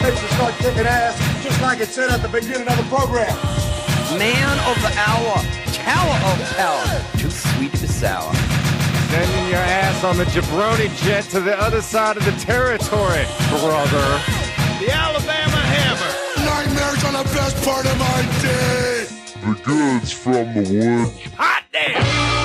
Takes to start kicking ass, just like it said at the beginning of the program. Man of the hour, tower of power, too sweet to be sour. Sending your ass on the jabroni jet to the other side of the territory, brother. The Alabama Hammer. Nightmares on the best part of my day. The goods from the woods. Hot damn!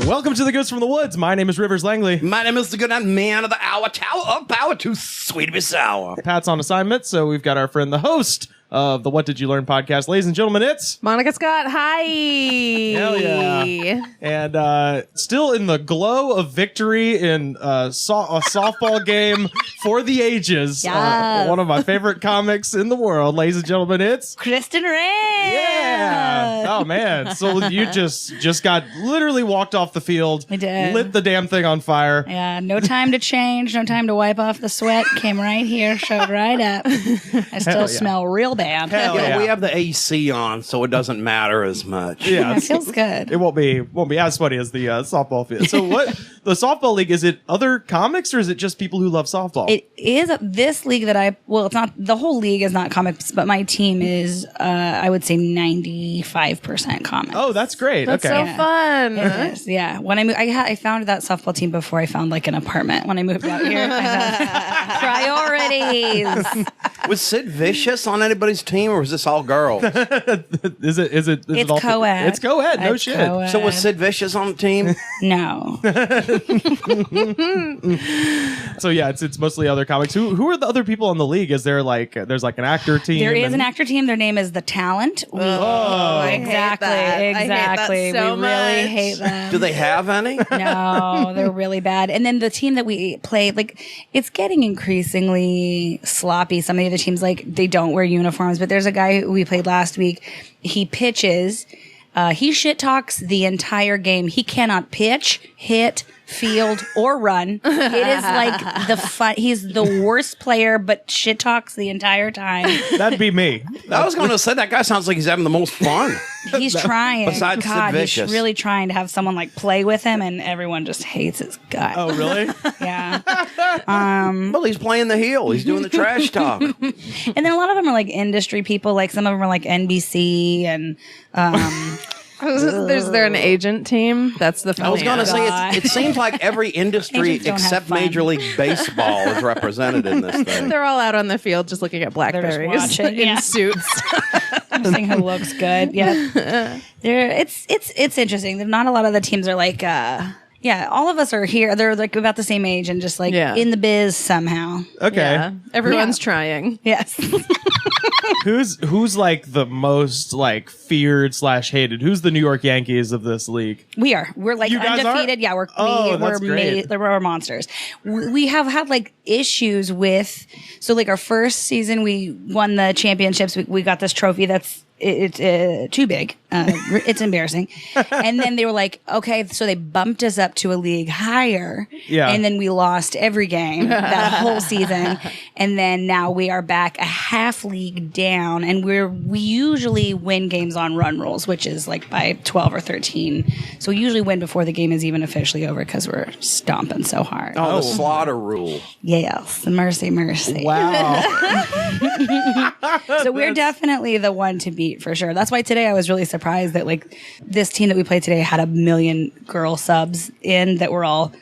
Welcome to the Goods from the Woods. My name is Rivers Langley. My name is the good man of the hour, tower of power, too sweet to be sour. Pat's on assignment, so we've got our friend, the host of the What Did You Learn podcast. Ladies and gentlemen, it's Monica Scott. Hi. Hell yeah. And still in the glow of victory in a softball game for the ages. Yes. One of my favorite comics in the world. Ladies and gentlemen, it's Kristin Ray. Yeah. Oh man. So you just got literally walked off the field. I did. Lit the damn thing on fire. Yeah, no time to change, no time to wipe off the sweat. Came right here, showed right up. I still smell real bad. Hell Yeah, yeah. we have the AC on, so it doesn't matter as much. Yeah, It feels good. it won't be as sweaty as the softball field. So what the softball league, is it other comics or is it just people who love softball? It is this league that it's not, the whole league is not comics, but my team is, I would say 95% comics. Oh, that's great. That's okay. so fun. It is, yeah. When I moved, I found that softball team before I found like an apartment. When I moved out here, priorities. Was Sid Vicious on anybody's team, or was this all girls? Is it It's all co-ed. It's co-ed. No It's shit. co-ed. So was Sid Vicious on the team? No. So yeah, it's mostly other comics. Who are the other people in the league? Is there there's like an actor team? There is and- an actor team. Their name is The Talent. I Exactly. hate that. I hate that Exactly. so We really much. hate them. Do they have any? No, they're really bad. And then the team that we played, it's getting increasingly sloppy. Some of the other teams, they don't wear uniforms, but there's a guy who we played last week. He pitches. He shit talks the entire game. He cannot pitch, hit, field, or run. It is like the fun. He's the worst player, but shit talks the entire time. That'd be me. I was going to say that guy sounds like he's having the most fun. He's trying. Besides Sid God, he's Vicious. really trying to have someone play with him, and everyone just hates his gut. Oh really? Yeah. Well, he's playing the heel. He's doing the trash talk. And then a lot of them are industry people. Some of them are NBC and. Is there an agent team? That's the funny. I was going to say, God. it seems like every industry Agents don't have except fun. Major League Baseball is represented in this thing. They're all out on the field just looking at blackberries watching, in yeah. suits. Something who looks good. Yeah. It's interesting. Not a lot of the teams are all of us are here. They're about the same age and just Yeah. in the biz somehow. Okay. Yeah, everyone's trying. Yes. Who's the most feared / hated? Who's the New York Yankees of this league? We are. We're You guys are? undefeated. Yeah, we're that's great. we're monsters. We have had issues with our first season we won the championships. We got this trophy that's it's too big. It's embarrassing. And then they were like, okay, so they bumped us up to a league higher. Yeah. And then we lost every game that whole season. And then now we are back a half league down, and we usually win games on run rules, which is by 12 or 13. So we usually win before the game is even officially over because we're stomping so hard. Oh, the slaughter rule. Yes. Mercy. Wow. So we're definitely the one to beat for sure. That's why today I was really surprised that this team that we played today had 1 million girl subs in that were all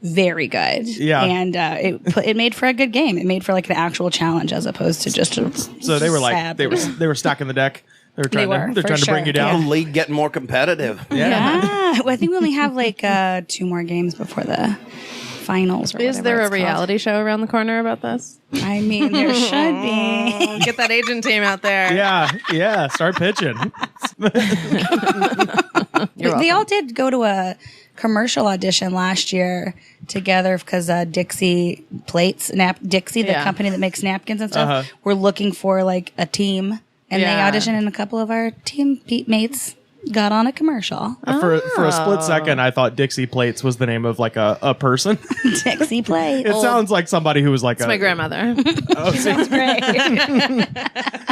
very good. Yeah. And it made for a good game. It made for an actual challenge as opposed to just a So they were sad they were stacking the deck. They're trying for to bring sure. you down. The league getting more competitive. Yeah. Well, I think we only have 2 more games before the finals. Or Is there a whatever it's reality show around the corner about this? called. I mean, there should be. Get that agent team out there. Yeah. Start pitching. They all did go to a commercial audition last year together because Dixie Plates, Dixie, the company that makes napkins and stuff, were looking for a team, and they auditioned in a couple of our team mates. got on a commercial. For a split second, I thought Dixie Plates was the name of like a person. Dixie Plate. It sounds like somebody who was like It's my grandmother. Sounds great.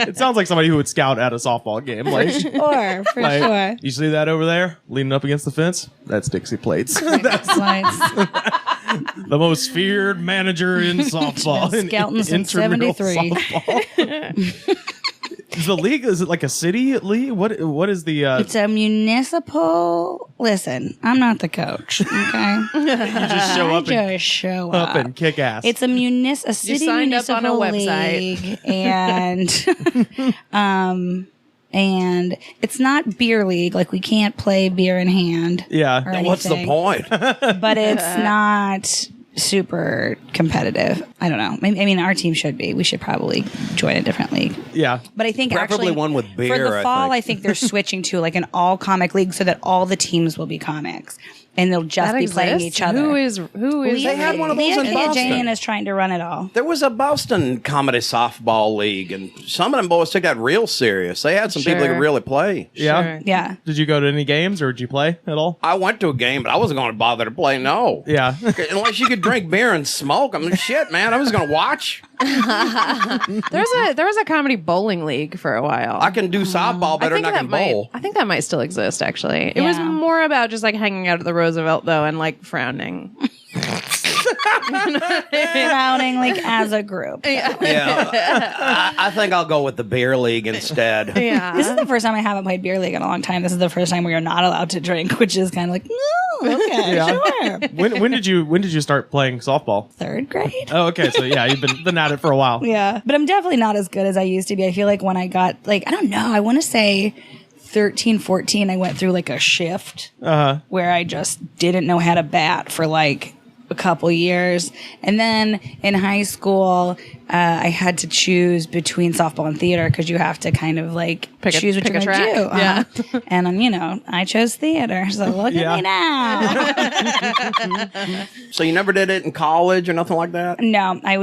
It sounds like somebody who would scout at a softball game. Like, For sure. you see that over there, leaning up against the fence? That's Dixie Plates. Lights. The most feared manager in softball. Been scouting since 73. The league, is it like a city league? What is the It's a municipal. Listen, I'm not the coach. Okay, you just show up and, just show up up. and kick ass? It's a city signed up on a municipal website. league, and and it's not beer league. Like we can't play beer in hand. Yeah. or What's the anything. point? But it's not super competitive. I don't know. I mean, our team should be. We should probably join a different league. Yeah. But I think Preferably actually one with beer, for the I fall, think. I think they're switching to like an all comic league so that all the teams will be comics and they'll just That be playing exists? each other. Who is They had one of those in Boston. Jane is trying to run it all. There was a Boston comedy softball league, and some of them boys took that real serious. They had some people that Sure. could really play. Yeah. Sure. Yeah. Did you go to any games or did you play at all? I went to a game, but I wasn't going to bother to play. No. Yeah. Unless you could drink beer and smoke. I mean, shit, man. I was going to watch. there was a comedy bowling league for a while. I can do softball better than I can bowl. I think that might still exist. Actually, it was Yeah. more about just like hanging out at the Roosevelt though, and like frowning. Frowning like as a group. Yeah. I think I'll go with the beer league instead. Yeah, This is the first time I haven't played beer league in a long time. This is the first time we are not allowed to drink, which is kind of like, no, okay, Yeah. sure. When did you start playing softball? Third grade. Oh, okay. So yeah, you've been at it for a while. Yeah. But I'm definitely not as good as I used to be. I feel like when I got, like, I don't know, I want to say 13, 14, I went through like a shift where I just didn't know how to bat for like a couple years. And then in high school, I had to choose between softball and theater because you have to kind of like choose what pick you're a going to do. track. Yeah. And I chose theater. So look Yeah. at me now. So you never did it in college or nothing like that? No, I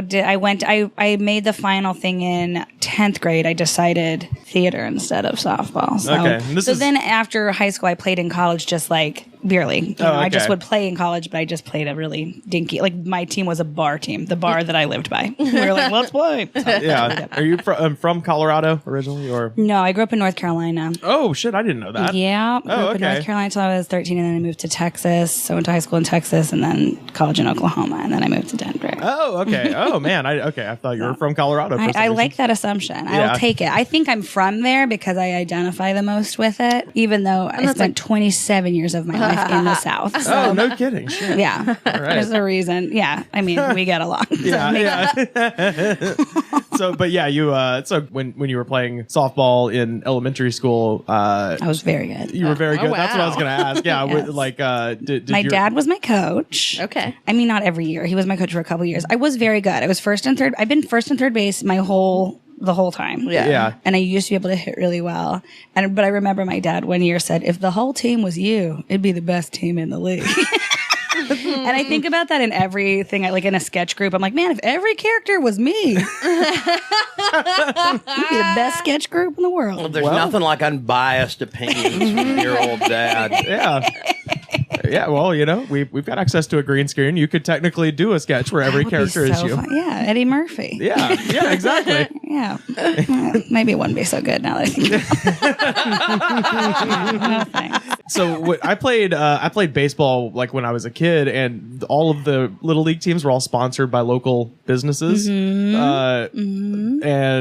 made the final thing in 10th grade. I decided theater instead of softball. So, Okay, and this so is- then after high school, I played in college just like beer league. You know, I just okay. would play in college, but I just played a really dinky, like my team was a bar team, the bar that I lived by. We were like, let's play. So, Yeah. Are you from Colorado originally or? no, I grew up in North Carolina. Oh shit, I didn't know that. Yeah, grew up in okay. North Carolina until I was 13, and then I moved to Texas. So I went to high school in Texas, and then college in Oklahoma, and then I moved to Denver. Oh, okay. Oh man, I thought you were from Colorado. For some I reason. like that assumption. Yeah. I'll take it. I think I'm from there because I identify the most with it, even though I spent 27 years of my life in the South. So, Oh, no kidding. Shit. yeah. There's a reason. Yeah. I mean, we get along. So Yeah, yeah. So, but yeah, you. So when you were playing softball in elementary school, I was very good. you were very Oh, good. That's what I was wow. going to ask. Yeah, Yes. like, did My your- dad was my coach. Okay. I mean, not every year. He was my coach for a couple years. I was very good. I was first and third. I've been first and third base the whole time. Yeah. Yeah. And I used to be able to hit really well. But I remember my dad one year said, if the whole team was you, it'd be the best team in the league. And I think about that in everything, like in a sketch group. I'm like, man, if every character was me, we'd be the best sketch group in the world. There's nothing like unbiased opinions from your old dad. Yeah. Yeah, well, we've got access to a green screen. You could technically do a sketch where every That would be character is so you. fun. Yeah, Eddie Murphy. Yeah, exactly. Yeah. Maybe it wouldn't be so good now that I think about it. No thanks. So I played baseball like when I was a kid, and all of the little league teams were all sponsored by local businesses. And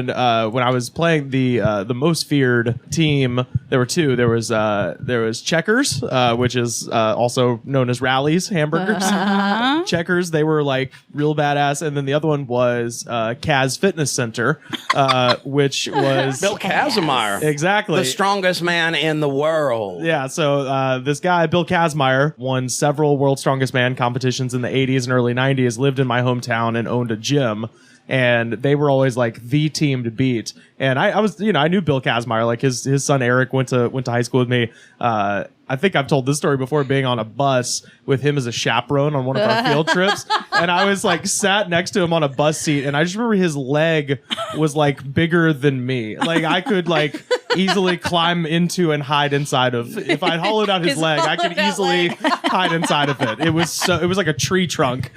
when I was playing the most feared team, there were two. There was Checkers, which is also known as Rally's hamburgers. Checkers, they were like real badass, and then the other one was Kaz Fitness Center, which was Bill Kazmaier. exactly The strongest man in the world. Yeah, so this guy, Bill Kazmaier, won several World's Strongest Man competitions in the 80s and early 90s, lived in my hometown and owned a gym. And they were always like the team to beat. And I was, I knew Bill Kazmaier, like his son Eric went to high school with me. I think I've told this story before, being on a bus with him as a chaperone on one of our field trips. And I was like sat next to him on a bus seat. And I just remember his leg was like bigger than me. Like I could like, easily climb into and hide inside of. If I'd hollowed out his leg, I could easily hide inside of it. It was like a tree trunk.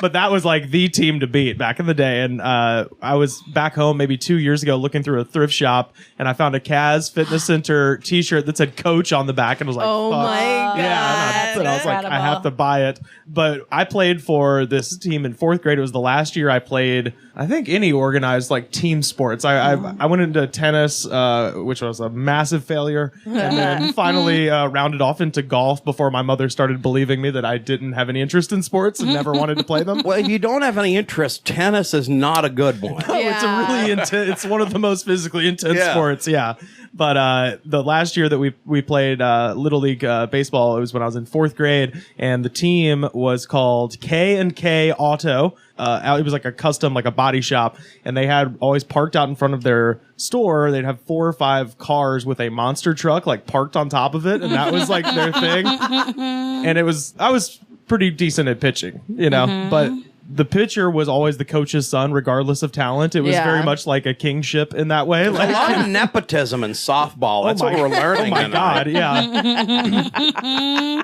But that was like the team to beat back in the day. And I was back home maybe 2 years ago looking through a thrift shop, and I found a Kaz Fitness Center t-shirt that said Coach on the back, and was like, Oh fuck. my God. Yeah, and I was like, I have to buy it. But I played for this team in fourth grade. It was the last year I played, I think, any organized like team sports. I went into tennis, which was a massive failure, and then finally rounded off into golf before my mother started believing me that I didn't have any interest in sports and never wanted to play them. Well, if you don't have any interest, tennis is not a good one. Oh, it's a really intense. It's one of the most physically intense sports. Yeah, but the last year that we played Little League baseball, it was when I was in fourth grade, and the team was called K&K Auto. It was like a custom, like a body shop, and they had always parked out in front of their store. They'd have 4 or 5 cars with a monster truck like parked on top of it, and that was like their thing. And I was pretty decent at pitching, you know, but the pitcher was always the coach's son, regardless of talent. It was very much like a kingship in that way. Like, a lot of nepotism in softball. That's what we're learning. Oh my God, yeah.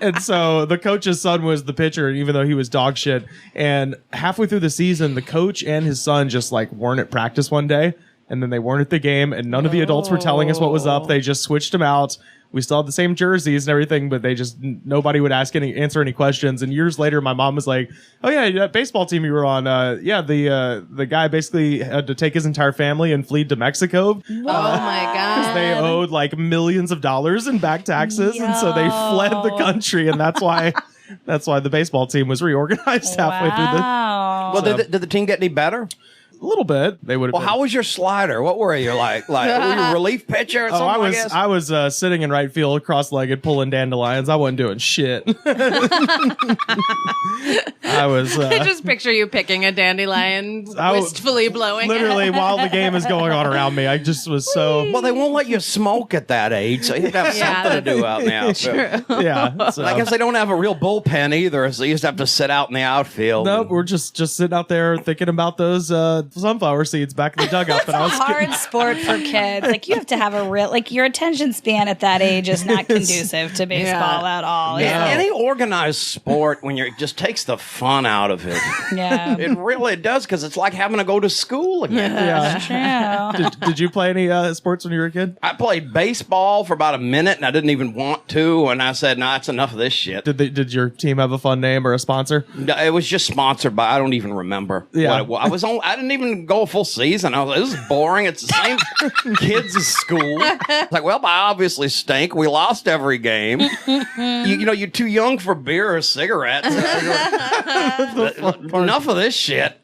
And so the coach's son was the pitcher, even though he was dog shit. And halfway through the season, the coach and his son just like weren't at practice one day, and then they weren't at the game, and none of the adults were telling us what was up. They just switched them out. We still had the same jerseys and everything, but nobody would answer any questions. And years later, my mom was like, "Oh yeah, that baseball team you were on, the guy basically had to take his entire family and flee to Mexico. Oh my God. Because they owed like millions of dollars in back taxes, and so they fled the country, and that's why the baseball team was reorganized halfway through the. Well, did the team get any better? A little bit. They would have. Well, how was your slider? What were you like? Were you a relief pitcher or something? I was sitting in right field, cross-legged, pulling dandelions. I wasn't doing shit. I was. I just picture you picking a dandelion, wistfully blowing. Literally, while the game is going on around me, I just was so. Well, they won't let you smoke at that age, so you have to have something to do out in the outfield. Yeah. So. I guess they don't have a real bullpen either, so you just have to sit out in the outfield. Nope, we're just sitting out there thinking about those sunflower seeds back in the dugout. It's a hard sport for kids. Like, you have to have a real, like, your attention span at that age is not conducive to baseball at all. No. Any organized sport, when it just takes the fun out of it. Yeah. It really does, because it's like having to go to school again. Yeah. True. Did you play any sports when you were a kid? I played baseball for about a minute, and I didn't even want to, and I said, "Nah, it's enough of this shit." Did your team have a fun name or a sponsor? No, it was just sponsored by, I don't even remember what it was. I didn't even go a full season. I was like, this is boring. It's the same kids as school. Like, well, I obviously stink. We lost every game. You're too young for beer or cigarettes. Enough of this shit.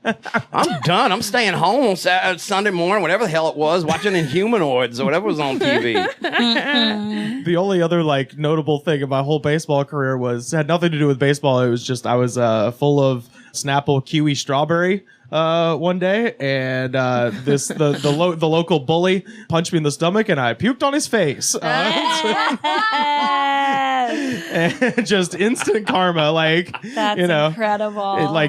I'm done. I'm staying home on Sunday morning, whatever the hell it was, watching Inhumanoids or whatever was on TV. The only other like notable thing of my whole baseball career had nothing to do with baseball. It was just I was full of Snapple kiwi strawberry one day, and the local bully punched me in the stomach, and I puked on his face. And just instant karma, like That's incredible. I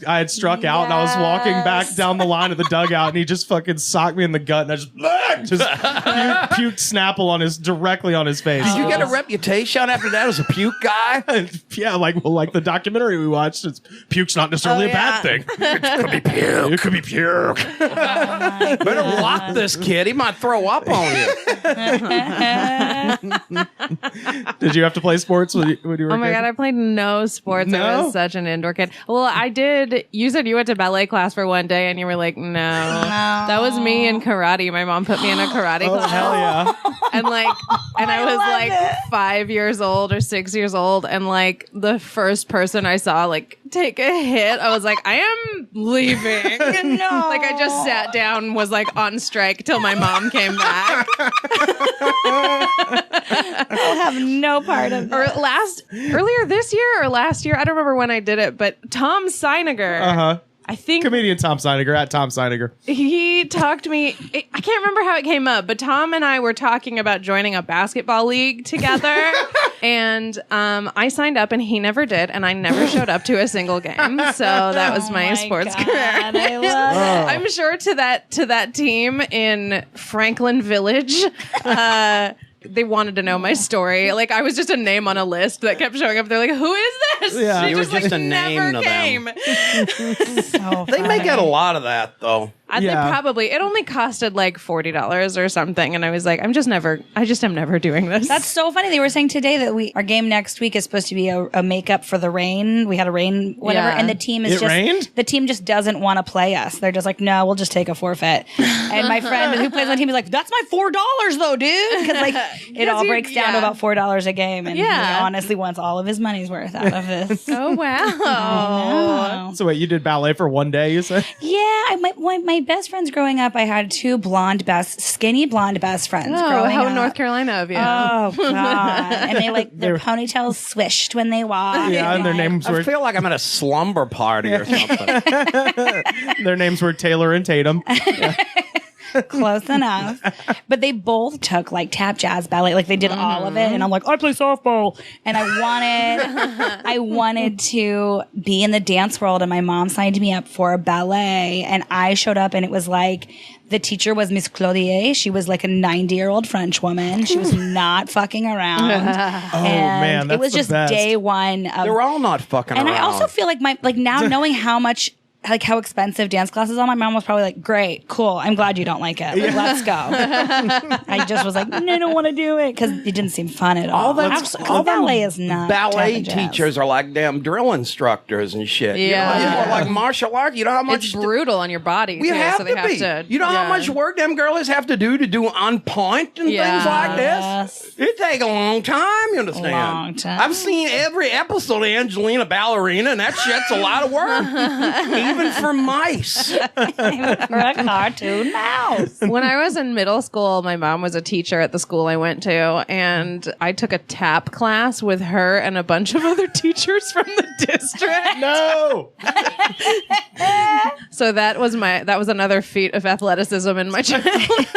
had struck out, and I was walking back down the line of the dugout, and he just fucking socked me in the gut, and I just puked Snapple directly on his face. Did you get a reputation after that as a puke guy? Yeah, like the documentary we watched. Puke's not necessarily a bad thing. It could be puke. It could be puke. Better lock this kid. He might throw up on you. Did you have to play sports when you were a kid? Oh my God, I played no sports. No? I was such an indoor kid. Well, I did. You said you went to ballet class for one day and you were like, no. That was me in karate. My mom put me in a karate class. Hell yeah. And I was like 5 years old or 6 years old. And like the first person I saw like take a hit, I was like, I am leaving. No. Like I just sat down, was like on strike till my mom came back. I'll have no part of that. Earlier this year or last year, I don't remember when I did it, but Tom Seiniger I think Comedian Tom Seiniger at Tom Seiniger. he talked to me. I can't remember how it came up, but Tom and I were talking about joining a basketball league together. And I signed up and he never did. And I never showed up to a single game. So that was my sports career. I love it. I'm sure to that team in Franklin Village, they wanted to know my story. Like, I was just a name on a list that kept showing up. They're like, who is this? Yeah. She You were just, just a name to them. came. So They may funny. get a lot of that though. They Yeah. probably, it only costed like $40 or something. And I was like, I just am never doing this. That's so funny. They were saying today that our game next week is supposed to be a makeup for the rain. We had a rain, whatever, Yeah. and the team is rained? the team just doesn't want to play us. They're just like, no, we'll just take a forfeit. And my friend who plays on the team is like, that's my $4 though, dude, because like it all breaks down to about $4 a game, and he honestly wants all of his money's worth out of this. oh, wow. Oh. So wait, you did ballet for one day, you said? Yeah, my best friends growing up, I had two skinny blonde best friends. Oh, growing how up. North Carolina of you. Oh god! And their ponytails swished when they walked. Yeah, and their names I were feel like I'm at a slumber party or something. Taylor and Tatum. Close enough. But they both took like tap, jazz, ballet, like they did all of it. And I'm like, I play softball, and I wanted to be in the dance world. And my mom signed me up for a ballet, and I showed up, and it was like. The teacher was Miss Claudier. She was like a 90-year-old French woman. She was not fucking around. Oh man, that's it was the just best. day one of They're all not fucking and around. I also feel like now knowing how expensive dance classes are, my mom was probably like, great, cool. I'm glad you don't like it. Like, let's go. I just was like, no, I don't want to do it because it didn't seem fun at all. all ballet is not ballet tap and jazz. teachers are like damn drill instructors and shit. Yeah. You know, like martial art. You know how much It's brutal on your body, we too, have so they to have be. to. You know how much work them girls have to do on point and things like this. It take a long time. You understand? Long time. I've seen every episode of Angelina Ballerina, and that shit's a lot of work, even for mice. For a cartoon mouse. When I was in middle school, my mom was a teacher at the school I went to, and I took a tap class with her and a bunch of other teachers from the district. No. So that was another feat of athleticism in my childhood.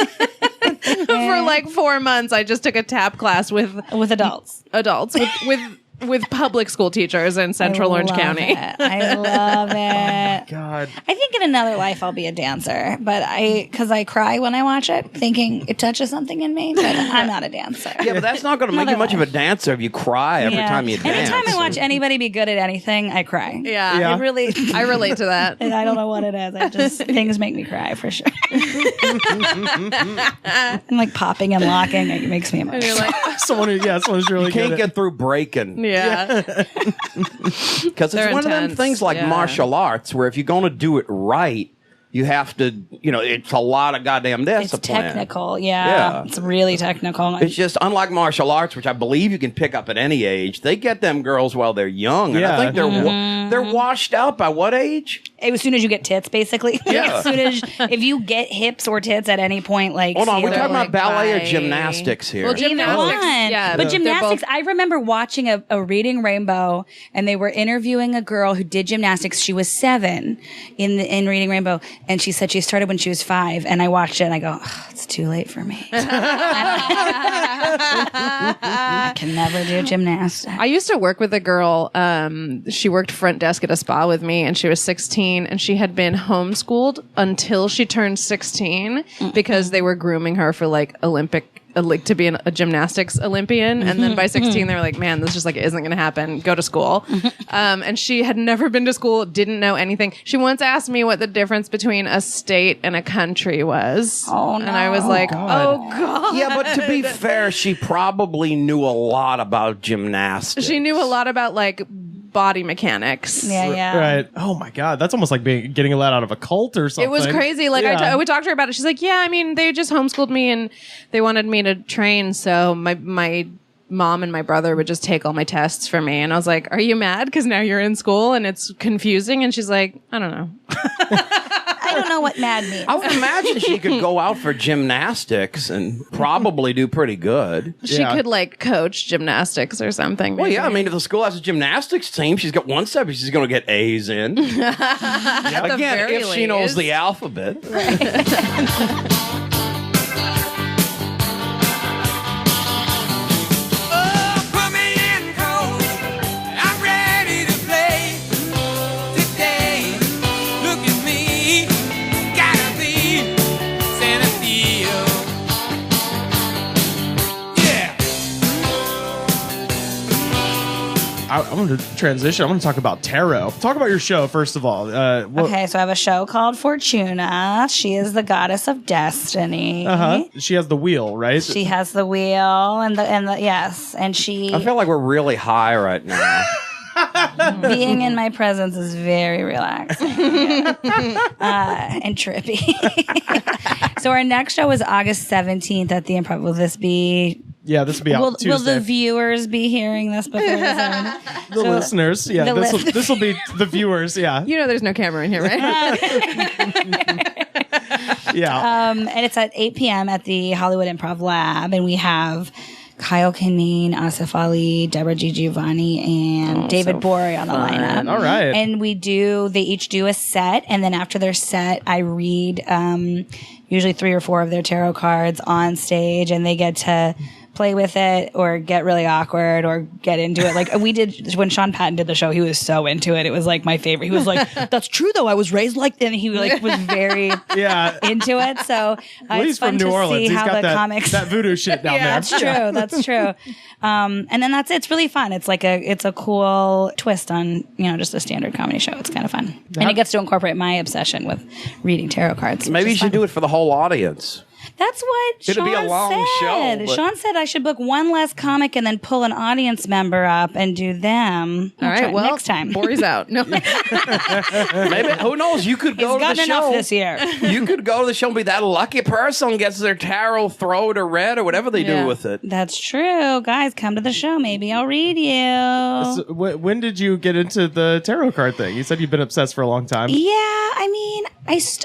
For like 4 months, I just took a tap class with adults. with public school teachers in Central Orange County. I love it. God. I think in another life I'll be a dancer, but because I cry when I watch it, thinking it touches something in me, but I'm not a dancer. Yeah, but that's not going to make you much of a dancer if you cry every time you dance. Anytime I watch anybody be good at anything, I cry. Yeah. It really. I relate to that. I don't know what it is. Things make me cry for sure. And like popping and locking, it makes me emotional. You're like, someone's really Can't good. get through breaking. yeah. Because it's They're one of them intense, things like yeah. martial arts where if you're going to do it right, you have to, it's a lot of goddamn It's discipline. technical, Yeah. It's really technical. It's just unlike martial arts, which I believe you can pick up at any age. They get them girls while they're young, and Yeah. I think they're washed out by what age? As soon as you get tits, basically. Yeah. As soon as if you get hips or tits at any point, like Hold on, we're see, talking like about ballet or by- gymnastics here. Well, Either Gymnastics, one. yeah, but they're gymnastics, both- I remember watching a Reading Rainbow, and they were interviewing a girl who did gymnastics. She was 7 in Reading Rainbow, and she said she started when she was 5. And I watched it, and I go, oh, it's too late for me. I can never do gymnastics. I used to work with a girl. She worked front desk at a spa with me, and she was 16, and she had been homeschooled until she turned 16 because they were grooming her for like to be a gymnastics Olympian. And then by 16, they were like, man, this just like isn't going to happen. Go to school. And she had never been to school, didn't know anything. She once asked me what the difference between a state and a country was. Oh, no. And I was like, oh God. Yeah, but to be fair, she probably knew a lot about gymnastics. She knew a lot about like body mechanics. Yeah. Right. Oh my God. That's almost like getting let out of a cult or something. It was crazy. Like I would talk to her about it. She's like, yeah, I mean, they just homeschooled me and they wanted me to train. So my mom and my brother would just take all my tests for me. And I was like, are you mad? Because now you're in school and it's confusing. And she's like, I don't know. I don't know what mad means. I would imagine she could go out for gymnastics and probably do pretty good. She could like coach gymnastics or something. Well, maybe. yeah, I mean, if the school has a gymnastics team, she's got one step, she's going to get A's in. Again, very if she knows least. the alphabet. Oh, put me in cold. I'm ready to play today. Look at me, gotta be Santa Theo. Yeah. I want to transition. I want to talk about tarot. Talk about your show first of all. Okay, so I have a show called Fortuna. She is the goddess of destiny. She has the wheel, right? She has the wheel and the yes, and she I feel like we're really high right now. being in my presence is very relaxing and trippy. So our next show is August 17th at the Improv. Will this be? Yeah, this will be out Will Tuesday. the viewers be hearing this before this airs? The listeners, yeah, the this will be the viewers, yeah, You know, there's no camera in here, right? yeah. And it's at 8 p.m. at the Hollywood Improv Lab, and we have Kyle Kinane, Asif Ali, Deborah G. Giovanni, and David Bory on the lineup. All right. And they each do a set, and then after their set, I read usually 3 or 4 of their tarot cards on stage, and they get to play with it or get really awkward or get into it. Like we did when Sean Patton did the show, he was so into it. It was like my favorite. He was like, "That's true though. I was raised like," and he like was very into it. So Well, it's he's fun from New to Orleans. see He's how got the comics. that voodoo shit down there. That's true. That's true. And then that's it. It's really fun. It's like it's a cool twist on just a standard comedy show. It's kind of fun, and it gets to incorporate my obsession with reading tarot cards. Maybe you should do it for the whole audience. That's what It'll Sean be a long said. show, but- Sean said I should book one less comic and then pull an audience member up and do them. All I'll right, try well, next time. Bory's out. No, Maybe, who knows? You could He's go to the gotten enough show this year. You could go to the show and be that lucky person gets their tarot throat or read or whatever they do with it. That's true. Guys, come to the show. Maybe I'll read you. So, when did you get into the tarot card thing? You said you've been obsessed for a long time. Yeah, I mean,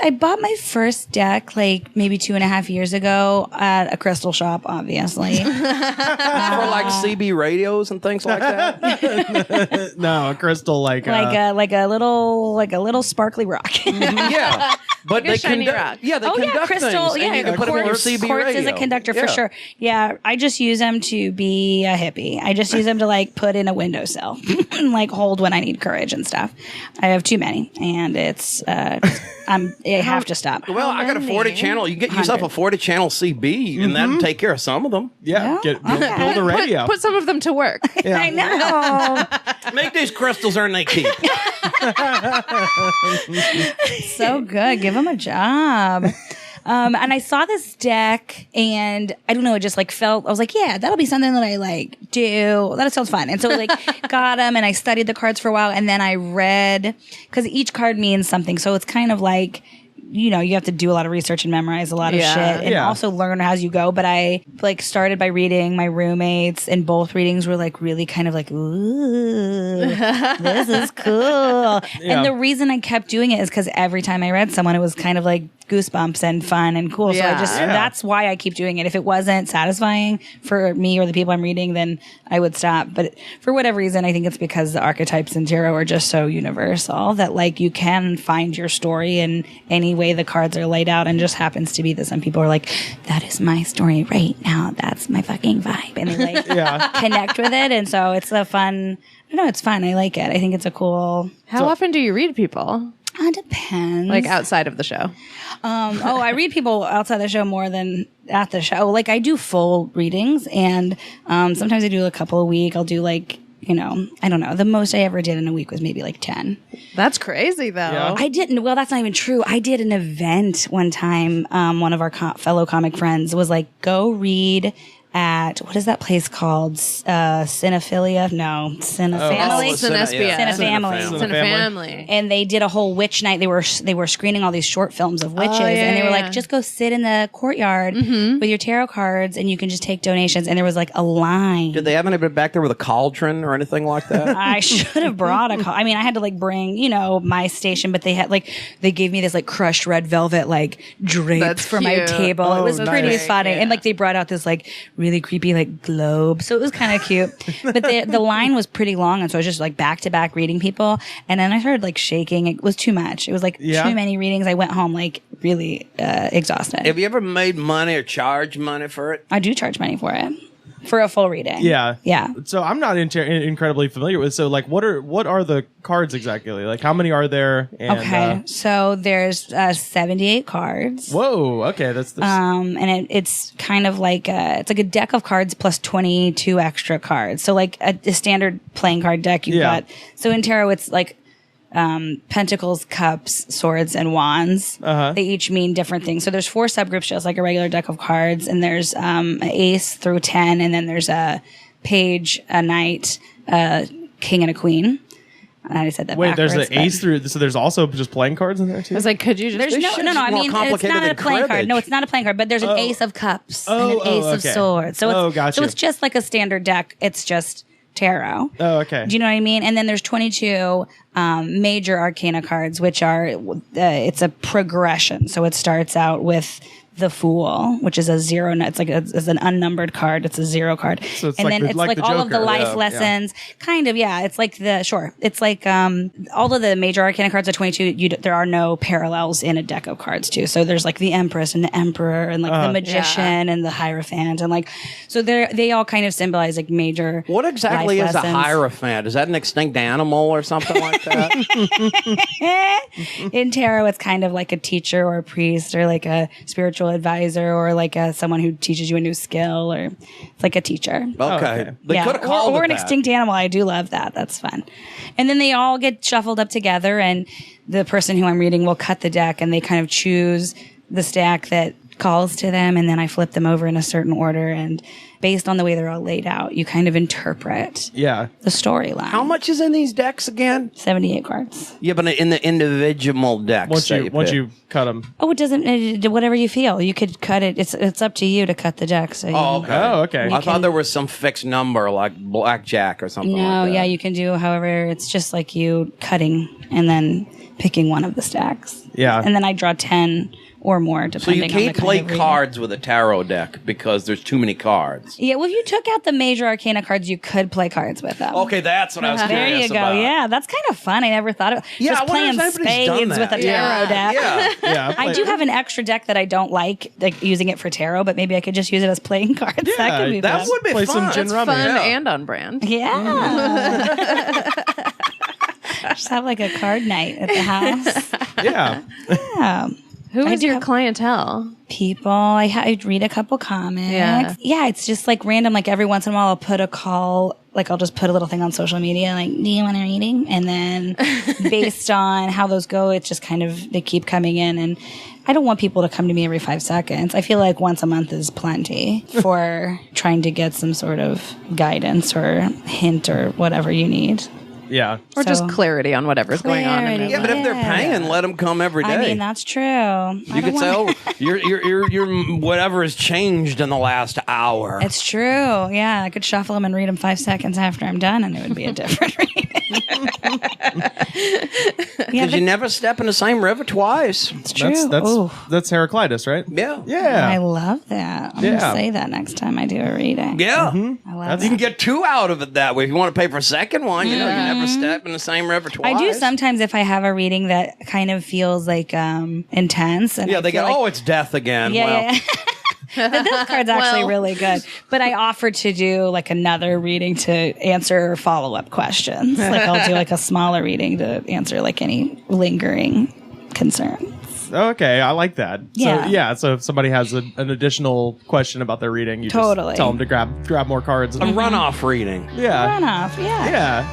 I bought my first deck like maybe 2.5 years ago at a crystal shop, obviously. For like CB radios and things like that. No, a crystal like like a little sparkly rock. Yeah. But Like a shiny rock. Yeah, they Oh conduct yeah, crystal. things. Yeah, And you can put them in your quartz, CB quartz radio. is a conductor for Yeah. sure. Yeah, I just use them to be a hippie. I just use them to like put in a windowsill and like hold when I need courage and stuff. I have too many, and it's I have to stop. Well, I got a 40 channel. You get yourself a 100. 40 channel CB, and that'll take care of some of them. yeah, Yeah, build a radio. put some of them to work. I know. Make these crystals earn they keep. So good. Give them a job. And I saw this deck and I don't know, it just like felt, I was like, yeah, that'll be something that I like do. That sounds fun. And so like got them and I studied the cards for a while and then I read, cause each card means something. So it's kind of like, you have to do a lot of research and memorize a lot of shit and also learn as you go. But I like started by reading my roommates and both readings were like really kind of like, ooh, this is cool. And the reason I kept doing it is because every time I read someone, it was kind of like goosebumps and fun and cool. So that's why I keep doing it. If it wasn't satisfying for me or the people I'm reading, then I would stop. But for whatever reason, I think it's because the archetypes in tarot are just so universal that like you can find your story in any way the cards are laid out and just happens to be that some people are like, that is my story right now. That's my fucking vibe. And they like connect with it. And so it's a fun, I don't know, it's fun. I like it. I think it's a cool. How often do you read people? It depends. Like outside of the show? I read people outside the show more than at the show. Like I do full readings and sometimes I do a couple a week. I'll do like, I don't know. The most I ever did in a week was maybe like 10. That's crazy though. Yeah. I didn't. Well, that's not even true. I did an event one time. One of our fellow comic friends was like, go read at, what is that place called? Cinephilia? No, Cinefamily. Cinefamily. Cinefamily. And they did a whole witch night. They were screening all these short films of witches, and they were like, just go sit in the courtyard with your tarot cards, and you can just take donations. And there was like a line. Did they have anybody back there with a cauldron or anything like that? I should have brought I mean, I had to like bring, my station, but they had they gave me this like crushed red velvet like drape That's for my cute. table. Oh, it was nice. pretty funny, and like they brought out this like really creepy like globe, so it was kind of cute. But the line was pretty long, and so I was just like back to back reading people, and then I started like shaking. It was too much. It was like too many readings. I went home like really exhausted. Have you ever made money or charged money for it? I do charge money for it. For a full reading. Yeah. Yeah. So I'm not incredibly familiar with. So like, what are the cards exactly? Like, how many are there? And, Okay. So there's 78 cards. Whoa. Okay. That's And it's kind of like it's like a deck of cards plus 22 extra cards. So like a standard playing card deck, you've got. So in tarot, it's like pentacles, cups, swords, and wands. They each mean different things. So there's 4 subgroups, just like a regular deck of cards, and there's an ace through 10, and then there's a page, a knight, a king, and a queen. I said that. wait. There's backwards, an ace through. So there's also just playing cards in there too. I was like, could you just? There's no. I more mean, it's complicated not a than playing card. cribbage. No, it's not a playing card. But there's an ace of cups and an Oh, ace of okay. swords. So Gotcha. so it's just like a standard deck. It's just tarot. Oh, okay. Do you know what I mean? And then there's 22 major arcana cards, which are it's a progression. So it starts out with the Fool, which is a 0. It's like it's an unnumbered card. It's a 0 card. So it's and like then the- it's like like the all of the Joker. life Yeah, lessons. Kind of, yeah. It's like It's like all of the major arcana cards are 22. There are no parallels in a deck of cards too. So there's like the Empress and the Emperor and like the Magician and the Hierophant and like so they all kind of symbolize like major. What exactly life is a lessons. Hierophant? Is that an extinct animal or something like that? In tarot, it's kind of like a teacher or a priest or like a spiritual advisor or like someone who teaches you a new skill or it's like a teacher. Okay. They could have or, called or it an that. extinct animal. I do love that. That's fun. And then they all get shuffled up together and the person who I'm reading will cut the deck and they kind of choose the stack that calls to them and then I flip them over in a certain order and based on the way they're all laid out, you kind of interpret Yeah. the storyline. How much is in these decks again? 78 cards. Yeah, but in the individual decks. Once that you pick. you cut them. Oh, it doesn't. Whatever you feel, you could cut it. It's up to you to cut the deck. So Oh, okay. Oh, okay. I thought there was some fixed number like blackjack or something no, like that. yeah, you can do. However, it's just like you cutting and then picking one of the stacks. Yeah. and then I draw 10 or more So depending. you on can't the play kind of reading. cards with a tarot deck because there's too many cards. Yeah, well, if you took out the major arcana cards, you could play cards with them. Okay, that's what I was There curious you go. about. Yeah, that's kind of fun. I never thought of Yeah, just I wonder playing if anybody's done spades that. with a tarot deck. Yeah. Yeah. I do have an extra deck that I don't like using it for tarot, but maybe I could just use it as playing cards. that could be that fun. would be Play fun. some gin That's rummy. fun Yeah. and on brand. Yeah. Just have like a card night at the house. Yeah. Yeah. Who I is do your have- clientele? People. I read a couple comics. Yeah. Yeah, it's just like random. Like every once in a while, I'll put a call. Like I'll just put a little thing on social media. Like, do you want a reading? And then based on how those go, it's just kind of they keep coming in. And I don't want people to come to me every 5 seconds. I feel like once a month is plenty for trying to get some sort of guidance or hint or whatever you need. Yeah. Or just So- clarity on whatever's going on in Clarity. it. Yeah, but if they're paying, let them come every day. I mean, that's true. you could say, "Oh, your whatever has changed in the last hour." It's true. Yeah, I could shuffle them and read them 5 seconds after I'm done, and it would be a different reading. Because you never step in the same river twice. It's true. That's Ooh, that's Heraclitus, right? Yeah. Yeah. I love that. I'm Yeah. gonna say that next time I do a reading. Yeah. I love You can that. get 2 out of it that way. If you want to pay for a second one, you never step in the same river twice. I do sometimes if I have a reading that kind of feels like intense. And Yeah, I they feel go, like, "Oh, it's death again." yeah, well, yeah. But this card's actually Well. really good. But I offered to do like another reading to answer follow-up questions. Like I'll do like a smaller reading to answer like any lingering concerns. Okay, I like that. Yeah. So yeah, so if somebody has an additional question about their reading, you Totally. just tell them to grab more cards. a runoff reading. Yeah. Runoff, yeah. Yeah.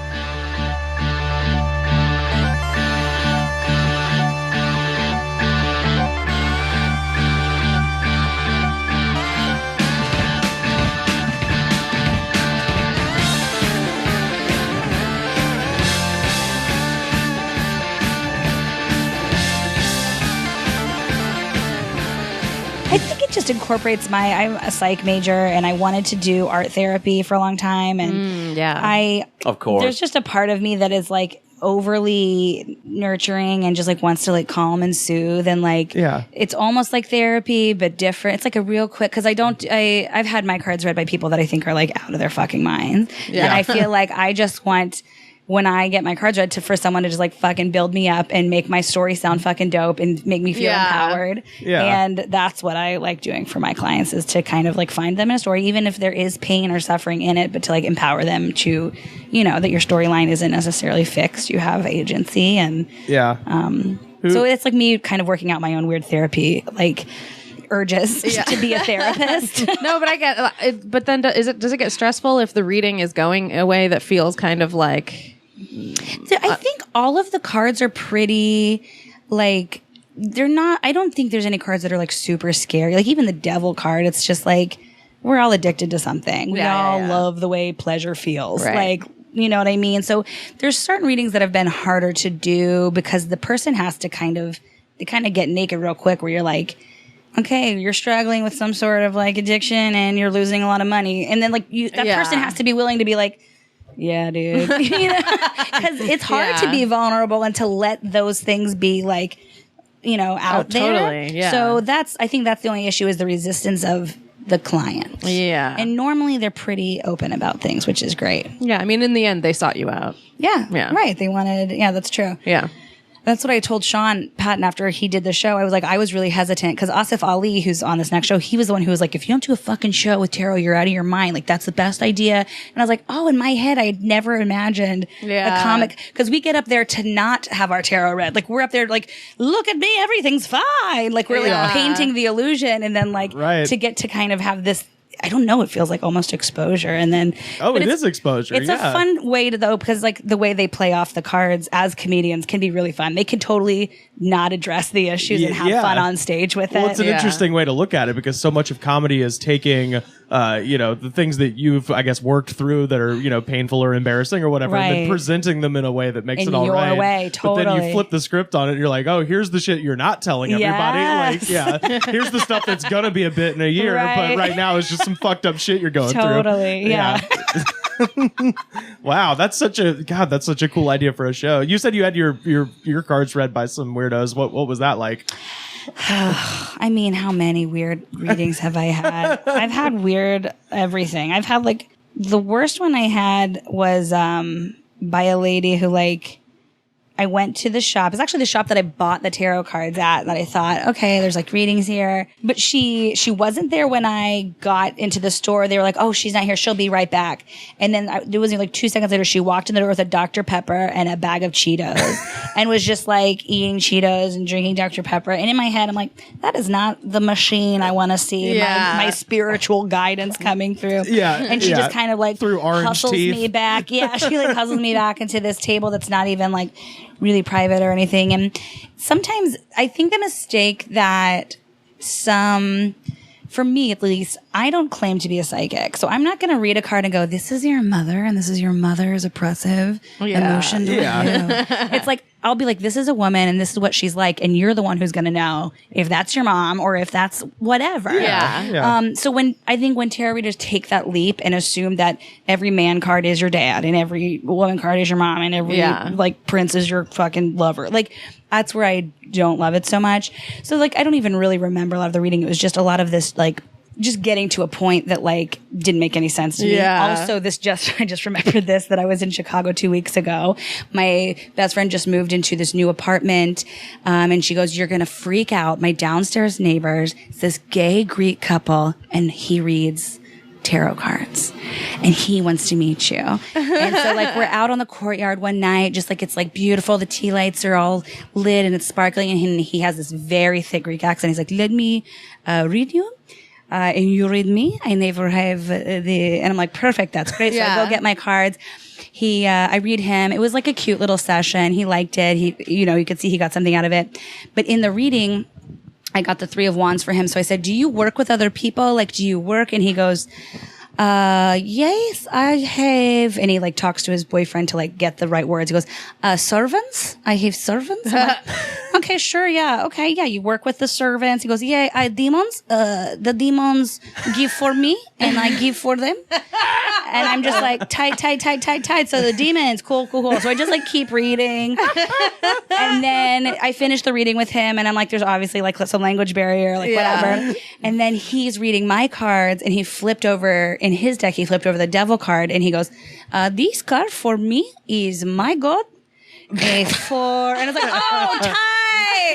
just incorporates I'm a psych major, and I wanted to do art therapy for a long time. And of course, there's just a part of me that is like overly nurturing and just like wants to like calm and soothe, and like it's almost like therapy but different. It's like a real quick, because I've had my cards read by people that I think are like out of their fucking minds, and I feel like I just want, when I get my cards read, for someone to just like fucking build me up and make my story sound fucking dope and make me feel empowered. And that's what I like doing for my clients, is to kind of like find them in a story, even if there is pain or suffering in it, but to like empower them to, that your storyline isn't necessarily fixed. You have agency. And so it's like me kind of working out my own weird therapy, like urges to be a therapist. No, but I get it. But then does it get stressful if the reading is going a way that feels kind of like... So I think all of the cards are pretty, like, they're not, I don't think there's any cards that are like super scary. Like even the devil card, it's just like, we're all addicted to something. We all love the way pleasure feels. Right. Like, you know what I mean? So there's certain readings that have been harder to do because the person has to they kind of get naked real quick, where you're like, okay, you're struggling with some sort of like addiction and you're losing a lot of money. And then like that person has to be willing to be like, yeah, dude. Because it's hard to be vulnerable and to let those things be like, out there. Totally, yeah. So I think that's the only issue, is the resistance of the client. Yeah. And normally they're pretty open about things, which is great. Yeah, I mean, in the end, they sought you out. Yeah. Right. They wanted, that's true. Yeah. That's what I told Sean Patton after he did the show. I was like, I was really hesitant because Asif Ali, who's on this next show, he was the one who was like, if you don't do a fucking show with tarot, you're out of your mind. Like, that's the best idea. And I was like, oh, in my head, I had never imagined a comic, because we get up there to not have our tarot read. Like, we're up there like, look at me, everything's fine. Like, we're like painting the illusion, and then like to get to kind of have this, I don't know, it feels like almost exposure. And then it is exposure. It's a fun way to, though, because like the way they play off the cards as comedians can be really fun. They can totally not address the issues and have fun on stage with it. Well, it's an interesting way to look at it, because so much of comedy is taking the things that you've, I guess, worked through that are, painful or embarrassing or whatever, and then presenting them in a way that makes in it all your right. way, totally. But then you flip the script on it and you're like, oh, here's the shit you're not telling everybody. Like, here's the stuff that's gonna be a bit in a year, but right now it's just some fucked up shit you're going through. Totally, yeah. Wow, that's such a cool idea for a show. You said you had your cards read by some weirdos. What was that like? I mean, how many weird readings have I had? I've had weird everything. I've had like, the worst one I had was by a lady who, like, I went to the shop. It's actually the shop that I bought the tarot cards at, that I thought, okay, there's like readings here. But she wasn't there when I got into the store. They were like, oh, she's not here. She'll be right back. And then it was like 2 seconds later, she walked in the door with a Dr. Pepper and a bag of Cheetos and was just like eating Cheetos and drinking Dr. Pepper. And in my head, I'm like, that is not the machine I want to see. My spiritual guidance coming through. And she just kind of like through orange hustles teeth. me back. Yeah. She like hustles me back into this table that's not even like really private or anything. And sometimes I think the mistake that for me at least, I don't claim to be a psychic. So I'm not going to read a card and go, this is your mother and this is your mother's oppressive emotion. It's like, I'll be like, this is a woman and this is what she's like. And you're the one who's going to know if that's your mom or if that's whatever. So when tarot readers take that leap and assume that every man card is your dad and every woman card is your mom and every like prince is your fucking lover, like that's where I don't love it so much. So like, I don't even really remember a lot of the reading. It was just a lot of this, like, just getting to a point that like didn't make any sense to me. Also, I just remembered this, that I was in Chicago 2 weeks ago. My best friend just moved into this new apartment. And she goes, you're going to freak out. My downstairs neighbors, it's this gay Greek couple, and he reads tarot cards and he wants to meet you. And so like, we're out on the courtyard one night, just like, it's like beautiful. The tea lights are all lit and it's sparkling. And he has this very thick Greek accent. He's like, let me read you. And you read me. I never have and I'm like, perfect. That's great. So I go get my cards. I read him. It was like a cute little session. He liked it. You could see he got something out of it. But in the reading, I got the 3 of Wands for him. So I said, do you work with other people? Like, do you work? And he goes, yes, I have. And he like talks to his boyfriend to like get the right words. He goes, servants? I have servants? I'm like, okay, sure, yeah, okay, yeah. You work with the servants. He goes, yeah, demons. The demons give for me, and I give for them. And I'm just like tight. So the demons, cool. So I just like keep reading, and then I finish the reading with him, and I'm like, there's obviously like some language barrier, like whatever. And then he's reading my cards, and he flipped over in his deck. He flipped over the devil card, and he goes, "This card for me is my god." And I was like, oh, tight.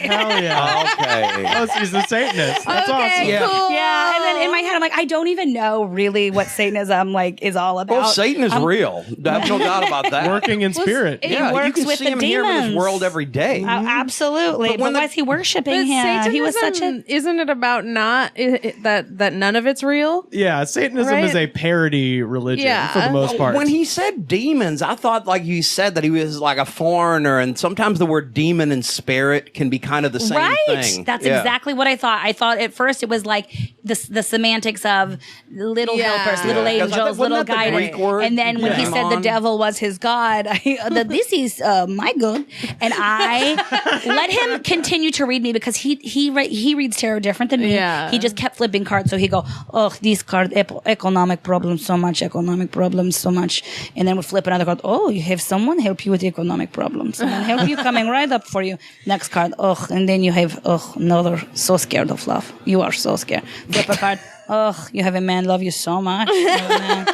Hell yeah. Okay. Oh, so he's a Satanist. That's awesome. Yeah. Cool. Yeah, and then in my head, I'm like, I don't even know really what Satanism like is all about. Well, Satan is real. I have no doubt about that. Working in spirit. He yeah, you works can with see the him here in this demons. world every day. Absolutely. But why is he worshiping But him? Satanism, He was such a. isn't it about that none of it's real? Yeah, Satanism Right? is a parody religion Yeah. for the most part. When he said demons, I thought like you said that he was like a foreigner, and sometimes the word demon and spirit can be kind of the same thing. That's Yeah. exactly what I thought. I thought at first it was like the semantics of little helpers, little Yeah. 'Cause I angels, thought- little wasn't that the guidance. Greek word? And then when he said the Demon. devil was his god, this is my god. And I let him continue to read me because he reads tarot different than me. Yeah. He just kept flipping cards. So he go, oh, this card, economic problems so much, economic problems so much. And then we flip another card. Oh, you have someone help you with economic problems. Someone help you coming right up for you. Next card. Oh, and then you have, another so scared of love. You are so scared. Flip a card. Oh, you have a man love you so much. You have a man.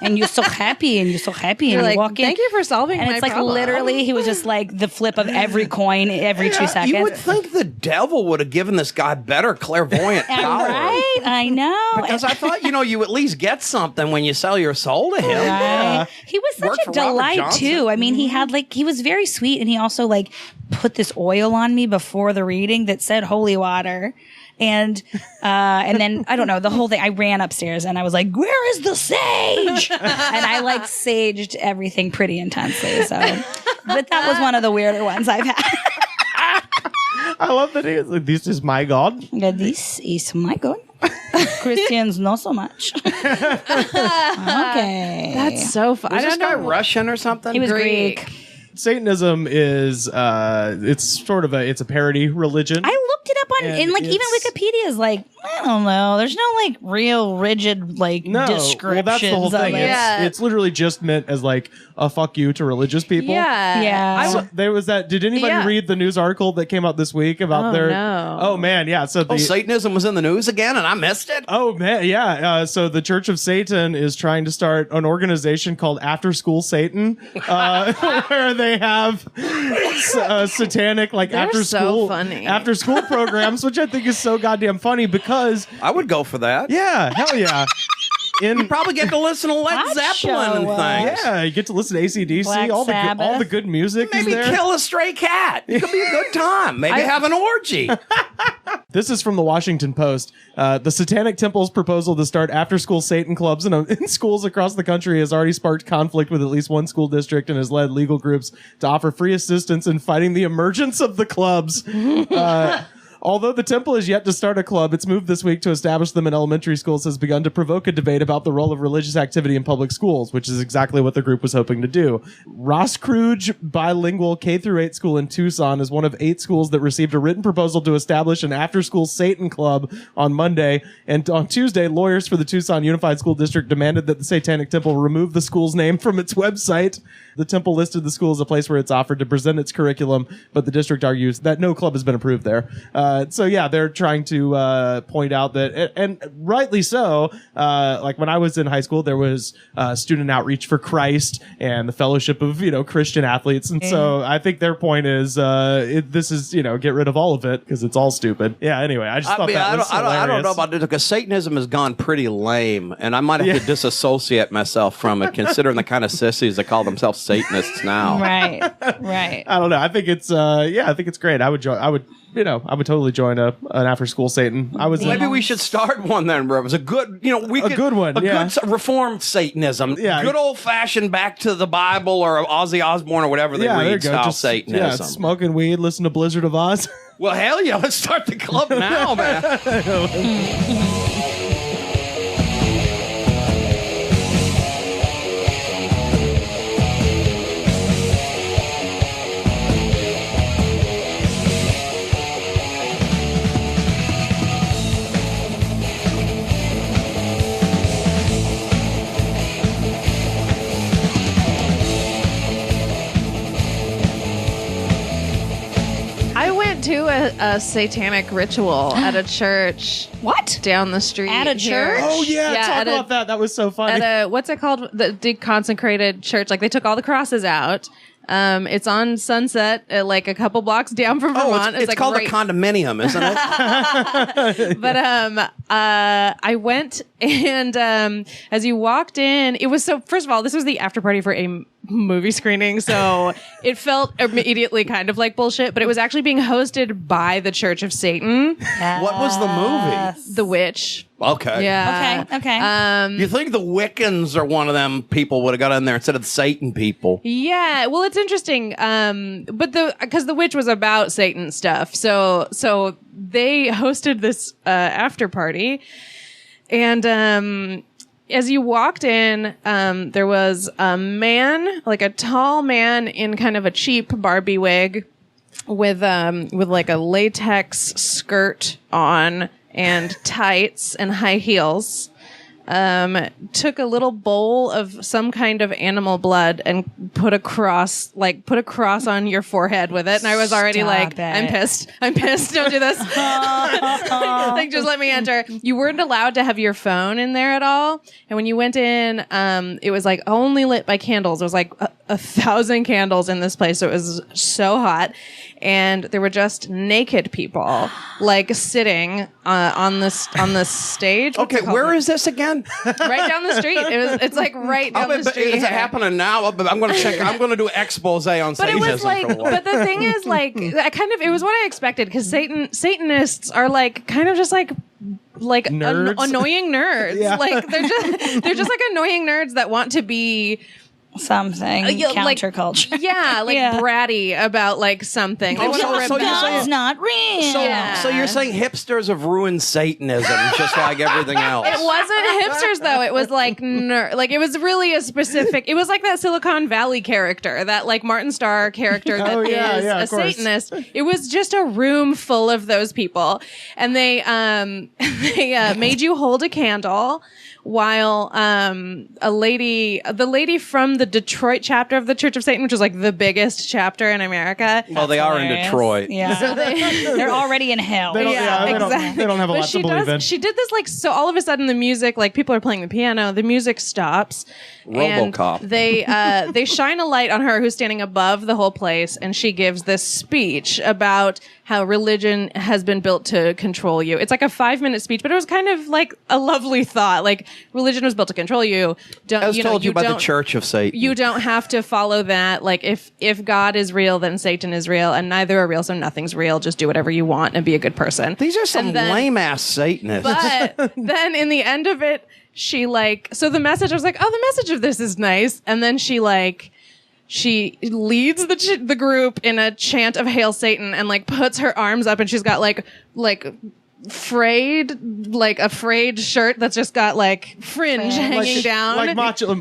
And you're so happy, and You're you like, walk in. thank you for solving And my it's like problem. literally, he was just like the flip of every coin every 2 seconds. You would think the devil would have given this guy better clairvoyant power. Right? I know. Because I thought, you at least get something when you sell your soul to him. Right. He was such Worked a for Robert delight Johnson. too. I mean, he had he was very sweet, and he also like put this oil on me before the reading that said holy water. And then I don't know, the whole thing. I ran upstairs and I was like, "Where is the sage?" And I like saged everything pretty intensely. So, but that was one of the weirder ones I've had. I love that he is like, this is my God. Yeah, this is my God. Christians not so much. Okay, That's so fun. Was I this don't guy know. Russian or something? he was Greek. Satanism is it's sort of it's a parody religion. I looked it up on, And and like even it's- Wikipedia is like, I don't know. There's no like real rigid like descriptions well, that's the whole thing. of it. Yeah. It's literally just meant as like a fuck you to religious people. Yeah. Yeah. So there was that. Did anybody Yeah. read the news article that came out this week about Oh, their? no. Oh man, yeah. So the Satanism was in the news again, and I missed it. Oh man, yeah. So the Church of Satan is trying to start an organization called After School Satan, where they have satanic like They're after so school funny. programs, which I think is so goddamn funny because I would go for that. yeah, hell yeah. You probably get to listen to Led I'd Zeppelin and show up. things. Yeah, you get to listen to AC/DC, Black all Sabbath. the good music Maybe is there. kill a stray cat. It could be a good time. Maybe have an orgy. This is from the Washington Post. The Satanic Temple's proposal to start after-school Satan clubs in schools across the country has already sparked conflict with at least one school district and has led legal groups to offer free assistance in fighting the emergence of the clubs. Although the temple is yet to start a club, its move this week to establish them in elementary schools has begun to provoke a debate about the role of religious activity in public schools, which is exactly what the group was hoping to do. Roscrooge Bilingual K-8 School in Tucson is one of 8 schools that received a written proposal to establish an after-school Satan club on Monday. And on Tuesday, lawyers for the Tucson Unified School District demanded that the Satanic Temple remove the school's name from its website. The temple listed the school as a place where it's offered to present its curriculum, but the district argues that no club has been approved there. So yeah, they're trying to point out that, and rightly so. Like when I was in high school, there was student outreach for Christ and the Fellowship of Christian athletes, and so I think their point is this is get rid of all of it because it's all stupid. Yeah. Anyway, I just thought that was hilarious. I don't know about this because Satanism has gone pretty lame, and I might have to disassociate myself from it, considering the kind of sissies that call themselves Satanists now. Right. Right. I don't know. I think it's I think it's great. I would join. I would totally join an after school Satan. Maybe we should start one then, bro. It was a good, good one, yeah. good reformed Satanism. Yeah. Good old fashioned back to the Bible or Ozzy Osbourne or whatever they there you read go. style Just, Satanism. Yeah, smoking weed, listen to Blizzard of Oz. Well, hell yeah, let's start the club now, man. to a satanic ritual at a church. What? Down the street At a here. church? Oh yeah, talk at about that. That was so funny. At a what's it called? The deconsecrated church. Like they took all the crosses out. It's on Sunset, like a couple blocks down from Vermont. It's like called right- a condominium, isn't it? But I went and as you walked in, it was so. First of all, this was the after party for a movie screening, so it felt immediately kind of like bullshit. But it was actually being hosted by the Church of Satan, What was the movie? The Witch. Okay. Yeah. Okay. You think the Wiccans are one of them people would have got in there instead of the Satan people? Yeah, well, it's interesting, but because the Witch was about Satan stuff, so they hosted this after party, and as you walked in, there was a man, like a tall man in kind of a cheap Barbie wig, with like a latex skirt on and tights and high heels. Took a little bowl of some kind of animal blood and put a cross on your forehead with it. And I was already Stop like, it. I'm pissed. Don't do this. Like, just let me enter. You weren't allowed to have your phone in there at all. And when you went in, it was like only lit by candles. It was like 1,000 candles in this place. So it was so hot. And there were just naked people like sitting on the stage. Okay, where is this again? Right down the street. It's like right down the street. Is it here. happening now? I'm going to check. I'm going to do expose on But it Satanism was like, for a while. but the thing is, like, it was what I expected because Satanists are like kind of just like Nerds. annoying nerds. Yeah. Like they're just like annoying nerds that want to be Something yeah, like- counterculture. yeah bratty about like something. They Oh, wanna so you're rebel. saying- God's not real. So you're saying hipsters have ruined Satanism just like everything else? It wasn't hipsters though. It was like like it was really a specific. It was like that Silicon Valley character, that like Martin Starr character that Oh, yeah, is yeah, a of course. Satanist. It was just a room full of those people, and they made you hold a candle while the lady from the Detroit chapter of the Church of Satan, which is like the biggest chapter in America. Well, they are in Hilarious. Detroit. Yeah. So They're already in hell. They don't- yeah, they don't- exactly. they don't have a But lot to believe in. She did this like so. All of a sudden, the music, like people are playing the piano, the music stops. RoboCop. And they shine a light on her, who's standing above the whole place, and she gives this speech about how religion has been built to control you. It's like a 5-minute speech, but it was kind of like a lovely thought. Like religion was built to control you. As told you by the don't- Church of Satan. You don't have to follow that. Like if God is real, then Satan is real, and neither are real, so nothing's real. Just do whatever you want and be a good person. These are some And then- lame ass Satanists. But then in the end of it, she like, so the message, I was like, oh, the message of this is nice. And then she leads the group in a chant of Hail Satan and like puts her arms up, and she's got like frayed shirt that's just got like fringe hanging down. like Macho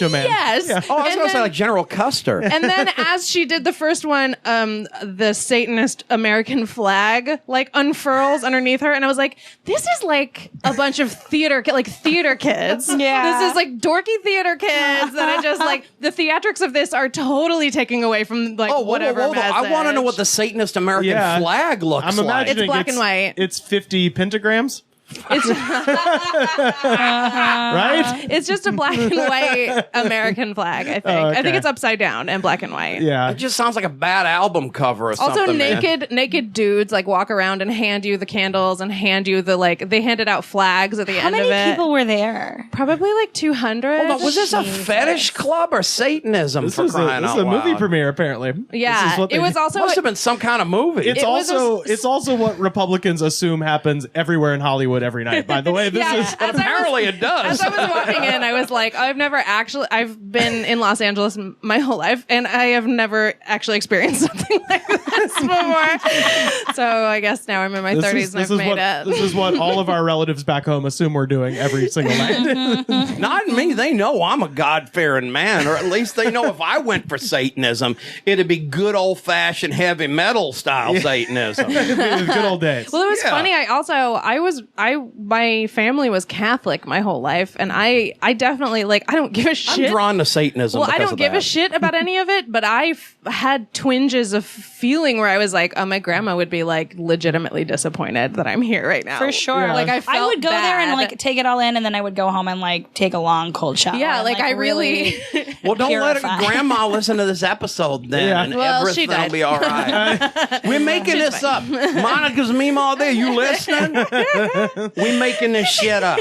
Man. Yes. Yeah. Oh, I was And going to say then- like General Custer. And then as she did the first one, the Satanist American flag like unfurls underneath her. And I was like, this is like a bunch of theater kids. Yeah. This is like dorky theater kids that I just like, the theatrics of this are totally taking away from like whatever hold on. I want to know message. what the Satanist American Yeah. flag looks I'm like. imagining It's black and white. It's 50 pentagrams, It's, right? it's just a black and white American flag, I think. I think okay. it's upside down and black and white. Yeah. It just sounds like a bad album cover or Also, something. man. naked dudes like walk around and hand you the candles and hand you the like. They handed out flags at the How end many of it. people were there? Probably like 200. Hold on, was this a fetish club or Satanism This for is crying a out loud? movie premiere, apparently. Yeah, This is what it they- was also. Must have been some kind of movie. It's It was it's also what Republicans assume happens everywhere in Hollywood every night. By the way, this Yeah, is as I was- Apparently it does. As I was walking in, I was like, I've been in Los Angeles my whole life, and I have never actually experienced something like this before. So I guess now I'm in my 30s and I've made it. This is what all of our relatives back home assume we're doing every single night. Not me. They know I'm a God-fearing man, or at least they know if I went for Satanism, it'd be good old-fashioned heavy metal style Satanism. Good old days. Well, it was Yeah. funny. I my family was Catholic my whole life, and I definitely like I don't give a shit. I'm drawn to Satanism. Well, I because don't of give a that. shit about any of it, but I had twinges of feeling where I was like, oh, my grandma would be like legitimately disappointed that I'm here right now. For sure. Like I felt would go there and bad. like take it all in, and then I would go home and like take a long cold shower. Yeah, and, like I really. Well, don't let purify. Grandma listen to this episode then, Yeah. and Well, she everything will died. be all right. We're making this up. Monica's meme all day. You listening? We making this shit up.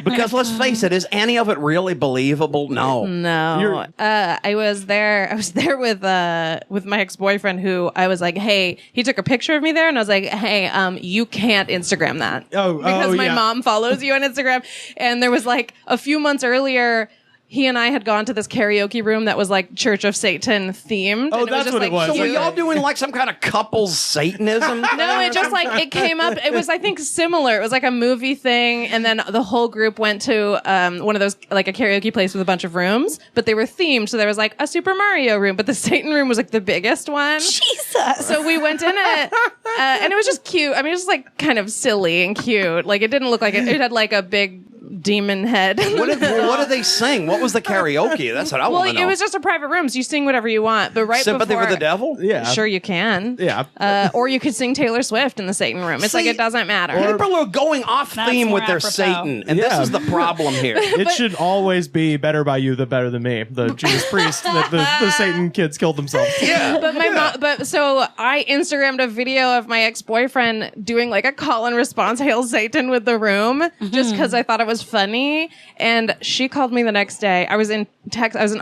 Because let's face it, is any of it really believable? No. No, I was there. I was there with my ex-boyfriend, who I was like, "Hey," he took a picture of me there, and I was like, "Hey, you can't Instagram that because my yeah. mom follows you on Instagram." And there was like a few months earlier, he and I had gone to this karaoke room that was like Church of Satan themed. Oh, and that's just, what it like, was. So were cute. y'all doing like some kind of couples Satanism? No, it just like it came up. It was, I think, similar. It was like a movie thing, and then the whole group went to one of those like a karaoke place with a bunch of rooms, but they were themed. So there was like a Super Mario room, but the Satan room was like the biggest one. Jesus. So we went in it, and it was just cute. I mean, it was like kind of silly and cute. Like it didn't look like it had like a big demon head. What did they sing? What was the karaoke? That's what I Well, want to know. it was just a private room, so you sing whatever you want. But right Sympathy before, for the Devil? Yeah. Sure, you can. Yeah. Or you could sing Taylor Swift in the Satan room. It's like See, it doesn't matter. People are going off That's theme with more their apropos. Satan, and this Yeah. is the problem here. It should always be better by you than better than me. The Judas Priest that the Satan kids killed themselves. Yeah. But my mom, but so I Instagrammed a video of my ex-boyfriend doing like a call and response Hail Satan with the room just because I thought it was funny. And she called me the next day. I was in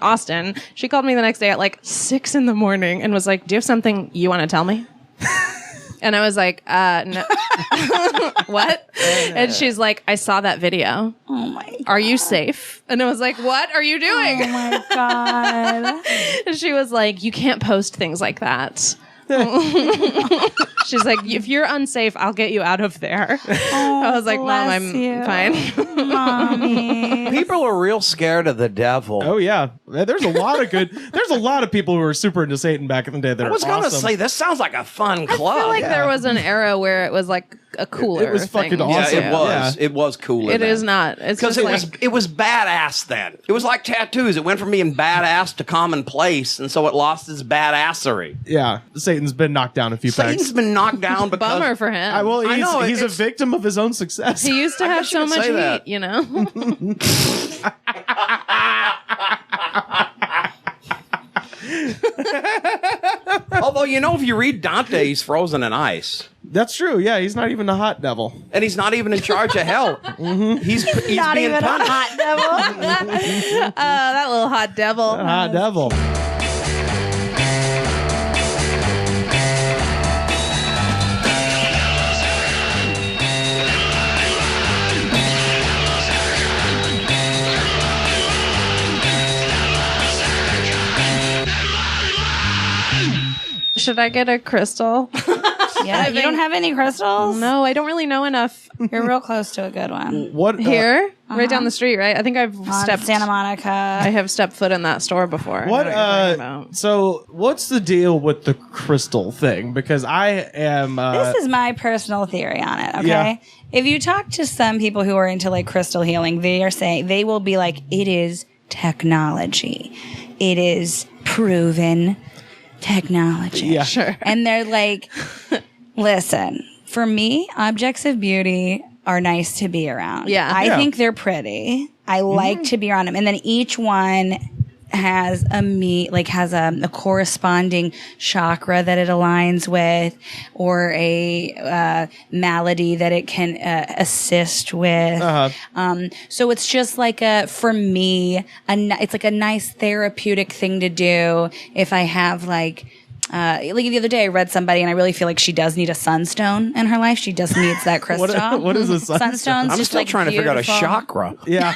Austin. She called me the next day at like 6 a.m. and was like, "Do you have something you want to tell me?" And I was like, no. What? And she's like, "I saw that video. Oh my God. Are you safe?" And I was like, "What are you doing?" Oh my God. And she was like, "You can't post things like that." She's like, "If you're unsafe, I'll get you out of there." I was like, "Mom, I'm bless you. fine." Mommy. People are real scared of the devil. Oh yeah, there's a lot of good. There's a lot of people who were super into Satan back in the day. That I was are going to awesome. say, this sounds like a fun club. I feel like there was an era where it was like a cooler. It was fucking thing. Yeah, awesome. it was. Yeah. It was cooler. It then. is not. It's Because just it was badass then. It was like tattoos. It went from being badass to commonplace, and so it lost its badassery. Yeah, Satan's been knocked down a few Satan's pegs. been knocked down because bummer for him. Well, I know, he's a it's- victim of his own success. He used to I have guess you so could much say heat, that. you know. Although, you know, if you read Dante, he's frozen in ice. That's true. Yeah, he's not even a hot devil. And he's not even in charge of hell. He's Not being even a punished. hot devil. That little hot devil. Hot devil. Should I get a crystal? Yeah, you don't have any crystals? No, I don't really know enough. You're real close to a good one. What Here, right down the street, right? I think I've On stepped. Santa I Monica. have stepped foot in that store before. I know What? you're talking about. So, what's the deal with the crystal thing? Because I am. This is my personal theory on it, okay? Yeah. If you talk to some people who are into like crystal healing, they will be like, it is technology. It is proven technology. Yeah. Sure. And they're like, listen, for me, objects of beauty are nice to be around. Yeah. I Yeah. think they're pretty. I like to be around them. And then each one has a corresponding chakra that it aligns with, or a malady that it can assist with. So it's just like for me, it's like a nice therapeutic thing to do if I have like the other day I read somebody and I really feel like she does need a sunstone in her life. She just needs that crystal. what is a sunstone? Sunstone's I'm just still like trying to figure out a beautiful. chakra. Yeah.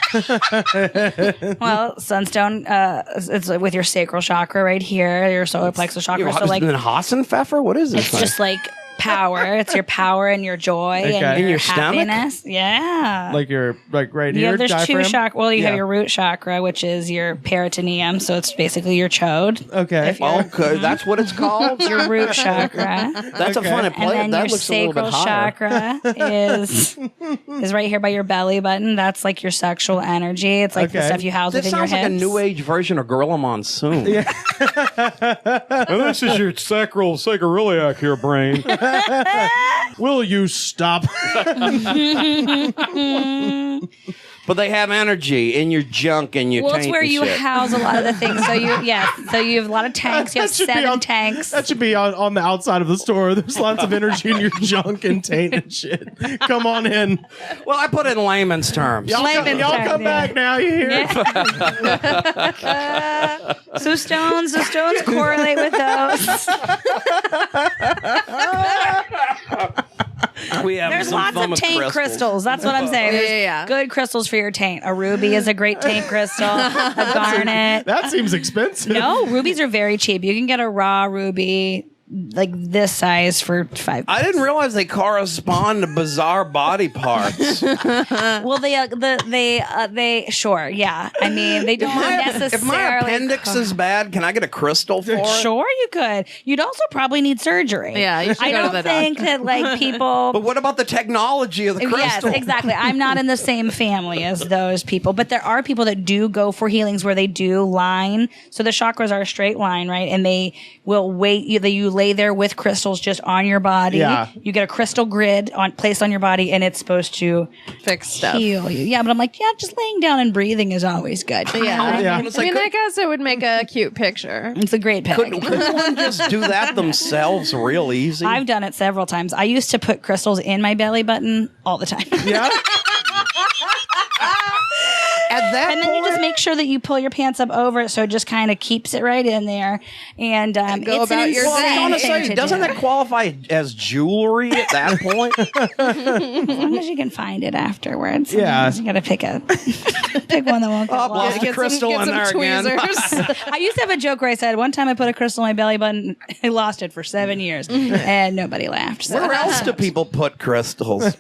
Well, sunstone, it's with your sacral chakra right here, your solar plexus chakra. Is So like, it Hassenpfeffer? What is this it's thing? just like power. It's your power and your joy Okay. and In your your stomach? happiness. Yeah. Like your right Yeah, here. there's diaphragm? two chakras. Well, you Yeah. have your root chakra, which is your peritoneum, so it's basically your chode. Okay. If you're- Okay, that's what it's called. Your root chakra. That's a funny And play. then That your looks a little bit sacral higher. chakra is right here by your belly button. That's like your sexual energy. It's like the Okay. stuff you house This within your sounds like a hips. new age version of Gorilla Monsoon. And this is your sacral sacroiliac here, brain. Will you stop? But they have energy in your junk and your Well, taint it's where and you shit. house a lot of the things. So you have a lot of tanks. You have That should be 7 tanks. That should be on the outside of the store. There's lots of energy in your junk and taint and shit. Come on in. Well, I put it in layman's terms. Y'all come back now. You hear? Yeah. So stones correlate with those. We have There's some lots fun of with taint crystals. That's what I'm saying. Yeah, There's yeah. good crystals for your taint. A ruby is a great taint crystal. A garnet. That seems expensive. No, rubies are very cheap. You can get a raw ruby like this size for $5. I didn't realize they correspond to bizarre body parts. Well, they sure, yeah. I mean, they don't necessarily. If my appendix is bad, can I get a crystal for it? Sure, you could. You'd also probably need surgery. Yeah, you should I go to don't the think that like people. But what about the technology of the crystal? Yes, exactly. I'm not in the same family as those people, but there are people that do go for healings where they do line. So the chakras are a straight line, right? And they will wait. You lay there with crystals just on your body. Yeah. You get a crystal grid placed on your body, and it's supposed to Fix stuff. heal you. Yeah, but I'm like, yeah, just laying down and breathing is always good. Yeah. Yeah. It's I like, mean, I guess it would make a cute picture. It's a great pick. couldn't one just do that themselves real easy? I've done it several times. I used to put crystals in my belly button all the time. Yeah. At that And then you just make sure that you pull your pants up over it so it just kind of keeps it right in there. And go it's about an your insane day. I want to thing say, to doesn't do. that qualify as jewelry at that point? As long as you can find it afterwards. Yeah. You got to pick one that won't get Oh, lost. lost the crystal in there again. tweezers. I used to have a joke where I said, one time I put a crystal in my belly button, I lost it for 7 years. And nobody laughed. So. Where else do people put crystals?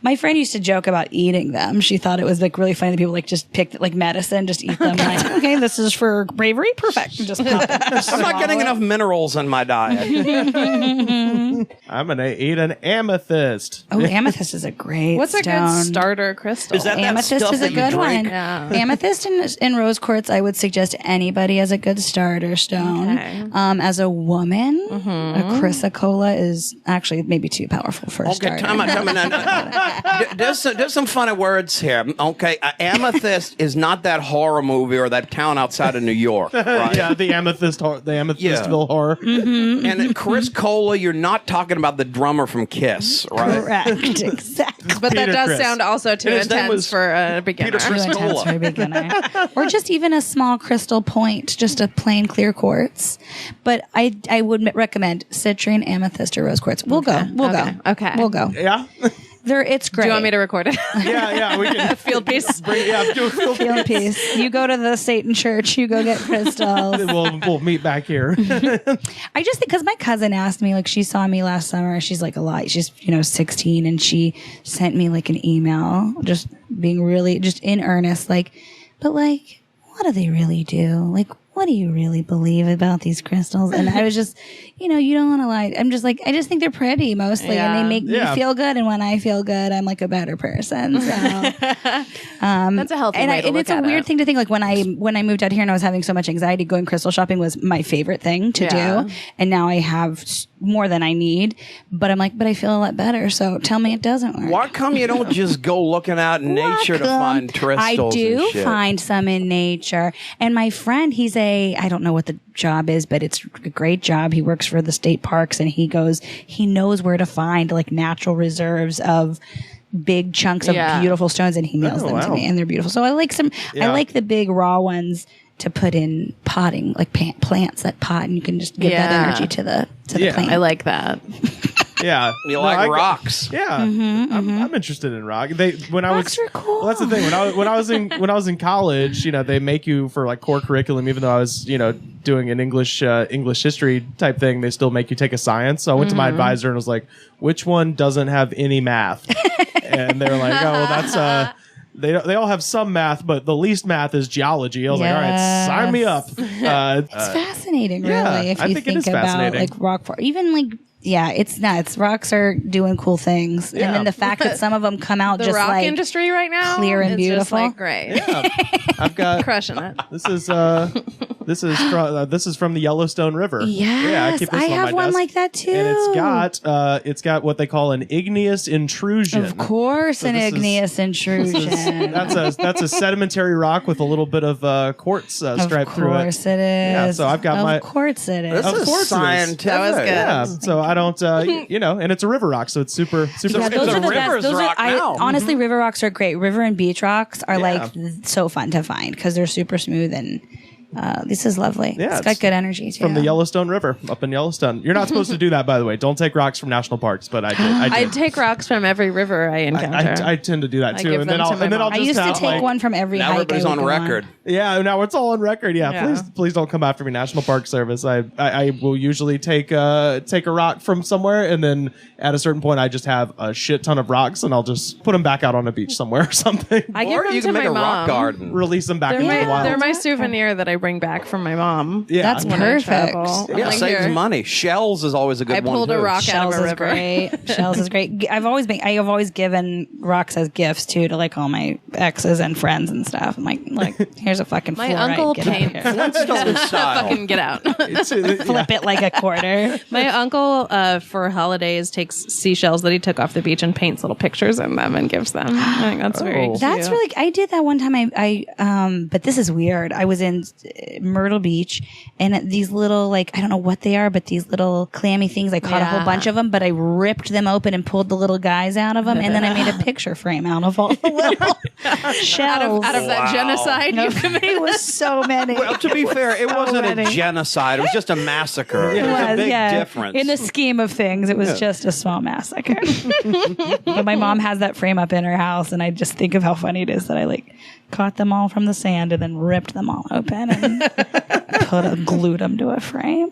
My friend used to joke about eating them. She thought it was like really funny that people like just picked like medicine, just eat them. Like, okay, this is for bravery. Perfect. Just pop it. Just I'm not swallow getting it. enough minerals in my diet. I'm gonna eat an amethyst. Oh, amethyst is a great What's a stone. good starter crystal? Is that Amethyst stuff is a that you good drink? one. Yeah. Amethyst and rose quartz, I would suggest anybody as a good starter stone. Okay. As a woman, a chrysocolla is actually maybe too powerful for a Okay, starter. time out. There's some funny words here. Okay, Amethyst is not that horror movie or that town outside of New York, right? Yeah, the Amethystville horror. And Chris Cola, you're not talking about the drummer from Kiss, right? Correct, exactly. But that Peter does Criss. sound also too And his name intense was for a beginner. Peter Criss. Too intense Cola. for a beginner. Or just even a small crystal point, just a plain clear quartz. But I would recommend citrine, amethyst, or rose quartz. We'll go. Okay. We'll go. Yeah. It's great. Do you want me to record it? Yeah, we can Field piece. do a field Field piece. You go to the Satan church, you go get crystals. We'll meet back here. I just think because my cousin asked me, like, she saw me last summer. She's like she's 16, and she sent me like an email, just being really just in earnest, like, but like, what do they really do? Like, what do you really believe about these crystals? And I was just, you don't want to lie. I'm just like, I just think they're pretty mostly, Yeah. and they make Yeah. me feel good. And when I feel good, I'm like a better person. So. That's a healthy way to And look it's a at weird it. thing to think, like when I moved out here and I was having so much anxiety, going crystal shopping was my favorite thing to Yeah. do. And now I have more than I need, but I'm like, but I feel a lot better. So tell me it doesn't work. Why come you don't just go looking out in nature to find crystals? I do and shit? find some in nature. And my friend, I don't know what the job is, but it's a great job. He works for the state parks, and he knows where to find like natural reserves of big chunks of Yeah. beautiful stones, and he mails Oh, them to wow. me, and they're beautiful. So I like I like the big raw ones to put in potting, like plants that pot, and you can just give that Yeah. energy to the Yeah. plant. I like that. Yeah. You like rocks. Yeah, I'm interested in rock. Rocks are cool. Well, that's the thing. When I was in college, they make you for like core curriculum. Even though I was doing an English history type thing, they still make you take a science. So I went to my advisor and was like, "Which one doesn't have any math?" And they were like, "Oh, well, that's They all have some math, but the least math is geology." I was like, all right, sign me up. It's fascinating, really, if I you think think about like rock, even like. Yeah, it's nuts. Rocks are doing cool things, and then the fact that some of them come out the just rock like industry right now, clear and it's beautiful. Just like great. Yeah, I've got crushing it. This is from the Yellowstone River. Yes, keep this I on my have one desk. like that too. And it's got what they call an igneous intrusion. Of course, an igneous intrusion. That's a sedimentary rock with a little bit of quartz striped through it. Of course it is. Yeah, so I've got Of course it is. This Of is course it is. scientific. That was good. Yeah, so I don't, and it's a river rock, so it's super. Yeah, those are the best. river's Those are, rock now. honestly, river rocks are great. River and beach rocks are Yeah. like so fun to find because they're super smooth and this is lovely. Yeah, it's got good energy too. From the Yellowstone River up in Yellowstone. You're not supposed to do that, by the way. Don't take rocks from national parks, but I did. I take rocks from every river I encounter. I tend to do that I too, give and then them to I'll my and then I'll mom. I just used to have, take like, one from every Now hike. everybody's I on would go record. Yeah, now it's all on record. Yeah, Yeah. please don't come after me, National Park Service. I will usually take a rock from somewhere, and then at a certain point, I just have a shit ton of rocks, and I'll just put them back out on a beach somewhere or something. I give Or them you to can make my a mom. rock garden. Release them back They're into the my, wild. they're my souvenir that I bring back from my mom. Yeah. That's when I perfect. travel. I'm Yeah, like, saves here. money. Shells is always a good I one. pulled a too. rock Shells out of a is river. great. Shells is great. I have always given rocks as gifts too to like all my exes and friends and stuff. I'm like here's a fucking My fluoride. uncle Get out came. here. Flintstone style. Fucking get out. Flip it like a quarter. My uncle, for holidays, takes seashells that he took off the beach and paints little pictures in them and gives them. I think that's very cute. That's really. I did that one time. But this is weird. I was in Myrtle Beach, and these little I don't know what they are, but these little clammy things. I caught a whole Yeah. bunch of them, but I ripped them open and pulled the little guys out of them, and then I made a picture frame out of all the little shells. out of that genocide you committed. It was so many. Well, to be fair, it wasn't a many. genocide. It was just a massacre. It There's a was, big yeah. difference. In the scheme of things, it was just a small massacre. But my mom has that frame up in her house, and I just think of how funny it is that I caught them all from the sand and then ripped them all open and glued them to a frame.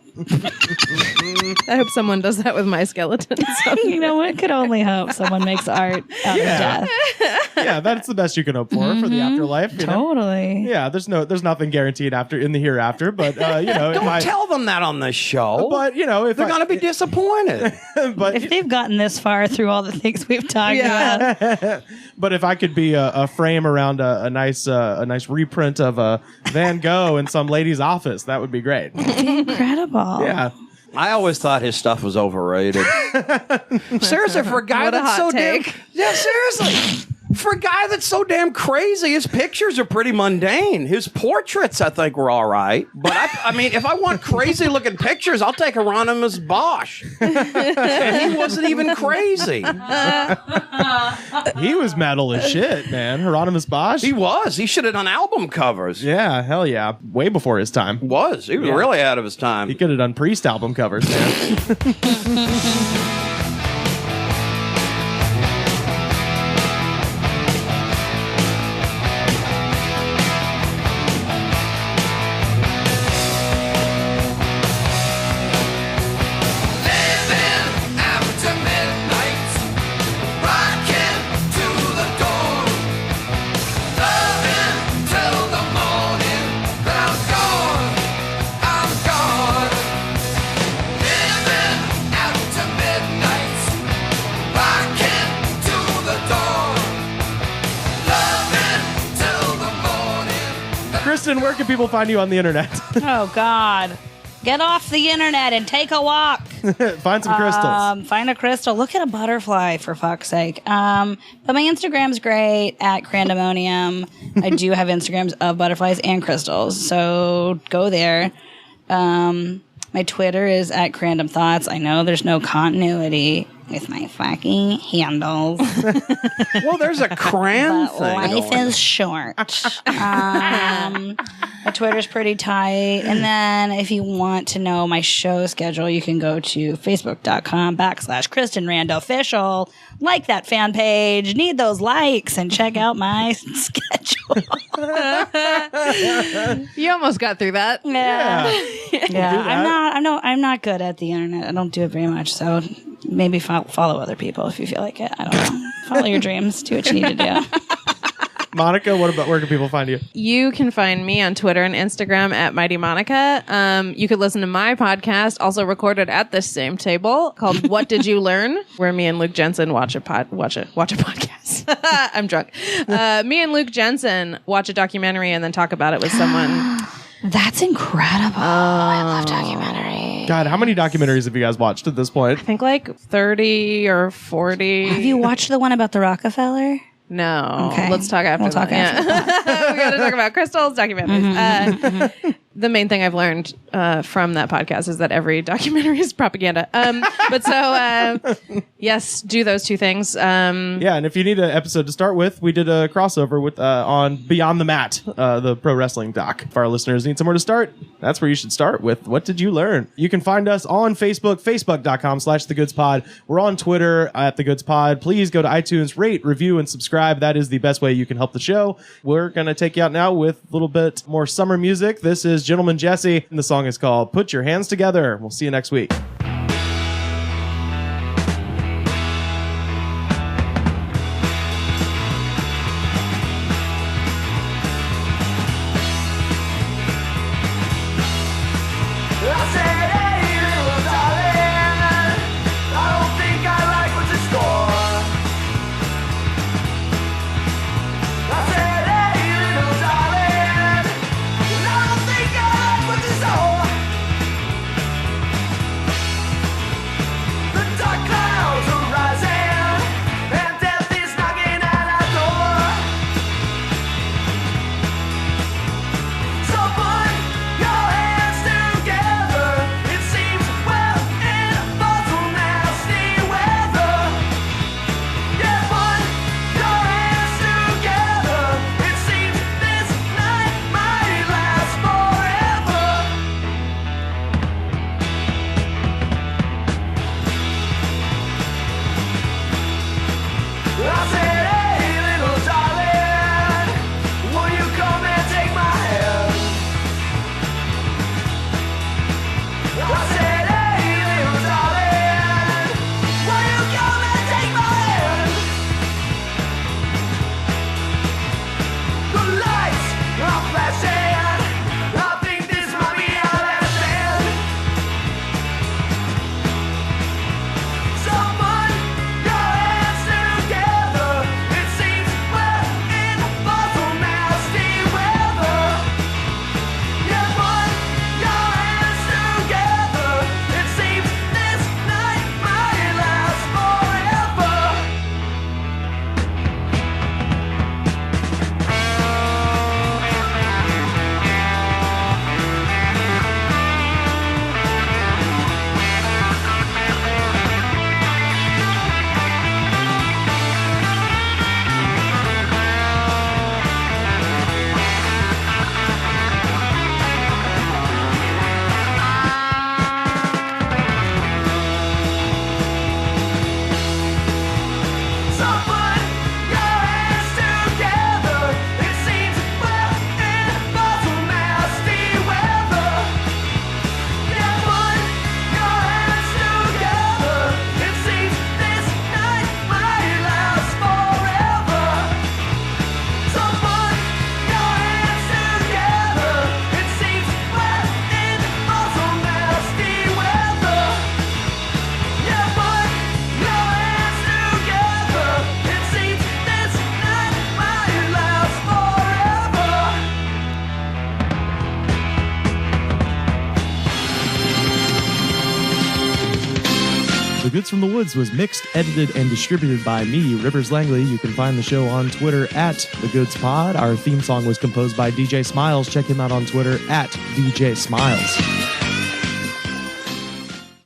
I hope someone does that with my skeletons. You know what? Could only hope someone makes art out of death. Yeah, that's the best you can hope for the afterlife. You know? Totally. Yeah, there's nothing guaranteed in the hereafter, but Don't tell them that on this show. But if they're going to be disappointed. but If they've gotten this far through all the things we've talked about, but if I could be a frame around a nice reprint of a Van Gogh in some lady's office, that would be great. incredible. Yeah. I always thought his stuff was overrated. Seriously, for a guy What a that's hot so take. damn... Yeah, seriously. For a guy that's so damn crazy, his pictures are pretty mundane. His portraits, I think, were all right. But, I mean, if I want crazy-looking pictures, I'll take Hieronymus Bosch. And he wasn't even crazy. He was metal as shit, man. Hieronymus Bosch. He was. He should have done album covers. Yeah, hell yeah. Way before his time. He was really out of his time. He could have done Priest album covers, man. Living after midnight, rocking to the dawn, loving till the morning. Then I'm gone. Living after midnight, rocking to the dawn, loving till the morning. Kristin, where can people find you on the internet? Oh, God. Get off the internet and take a walk. Find some crystals. Find a crystal. Look at a butterfly, for fuck's sake. But my Instagram's great, at Crandemonium. I do have Instagrams of butterflies and crystals, so go there. My Twitter is at Crandom Thoughts. I know there's no continuity with my fucking handles. Well, there's a crayon But thing. life going. is short. My Twitter's pretty tight. And then if you want to know my show schedule, you can go to facebook.com/Kristin Rand Official. Like that fan page. Need those likes and check out my schedule. You almost got through that. Yeah. that. I'm not good at the internet. I don't do it very much. So maybe follow other people if you feel like it. I don't know. Follow your dreams. Do what you need to do. Monica, where can people find you? You can find me on Twitter and Instagram at Mighty Monica. You could listen to my podcast, also recorded at this same table, called "What Did You Learn?" where me and Luke Jensen watch a podcast. I'm drunk. Me and Luke Jensen watch a documentary and then talk about it with someone. That's incredible. I love documentaries. God, how many documentaries have you guys watched at this point? I think like 30 or 40. Have you watched the one about the Rockefeller? No. Okay. Let's talk after We'll talk that. after. We got to talk about crystals, documentaries. The main thing I've learned from that podcast is that every documentary is propaganda. Yes, do those two things. Yeah, and if you need an episode to start with, we did a crossover with on Beyond the Mat, the pro wrestling doc. If our listeners need somewhere to start, that's where you should start with What Did You Learn? You can find us on Facebook, facebook.com/TheGoodsPod. We're on Twitter at TheGoodsPod. Please go to iTunes, rate, review, and subscribe. That is the best way you can help the show. We're going to take you out now with a little bit more summer music. This is Gentleman Jesse, and the song is called Put Your Hands Together. We'll see you next week. I said, hey, little darling, I don't think I like what's in store. I said, hey, little darling, I don't think I like what's in store. The dark clouds are rising, and death is knocking at our door. So put your hands together. It seems we're in awful nasty weather. Yeah, put your hands together. It seems this night might last forever. I said, hey, little darling, will you come and take my hand? I said, hey, little darling, will you come and take my hand? The lights are flashing. I think this might be our last stand. So put your hands together. It seems we're in awful nasty weather. Yeah, put your hands together. It seems this night might last forever. So put your hands together. It seems we're in awful nasty weather. Yeah, put your hands together. It seems this night might last forever. So put your hands together. It seems we're in awful nasty weather. Yeah, put your hands together. It seems this night might last forever. The Goods from the Woods was mixed, edited, and distributed by me, Rivers Langley. You can find the show on Twitter at TheGoodsPod. Our theme song was composed by DJ Smiles. Check him out on Twitter at DJ Smiles.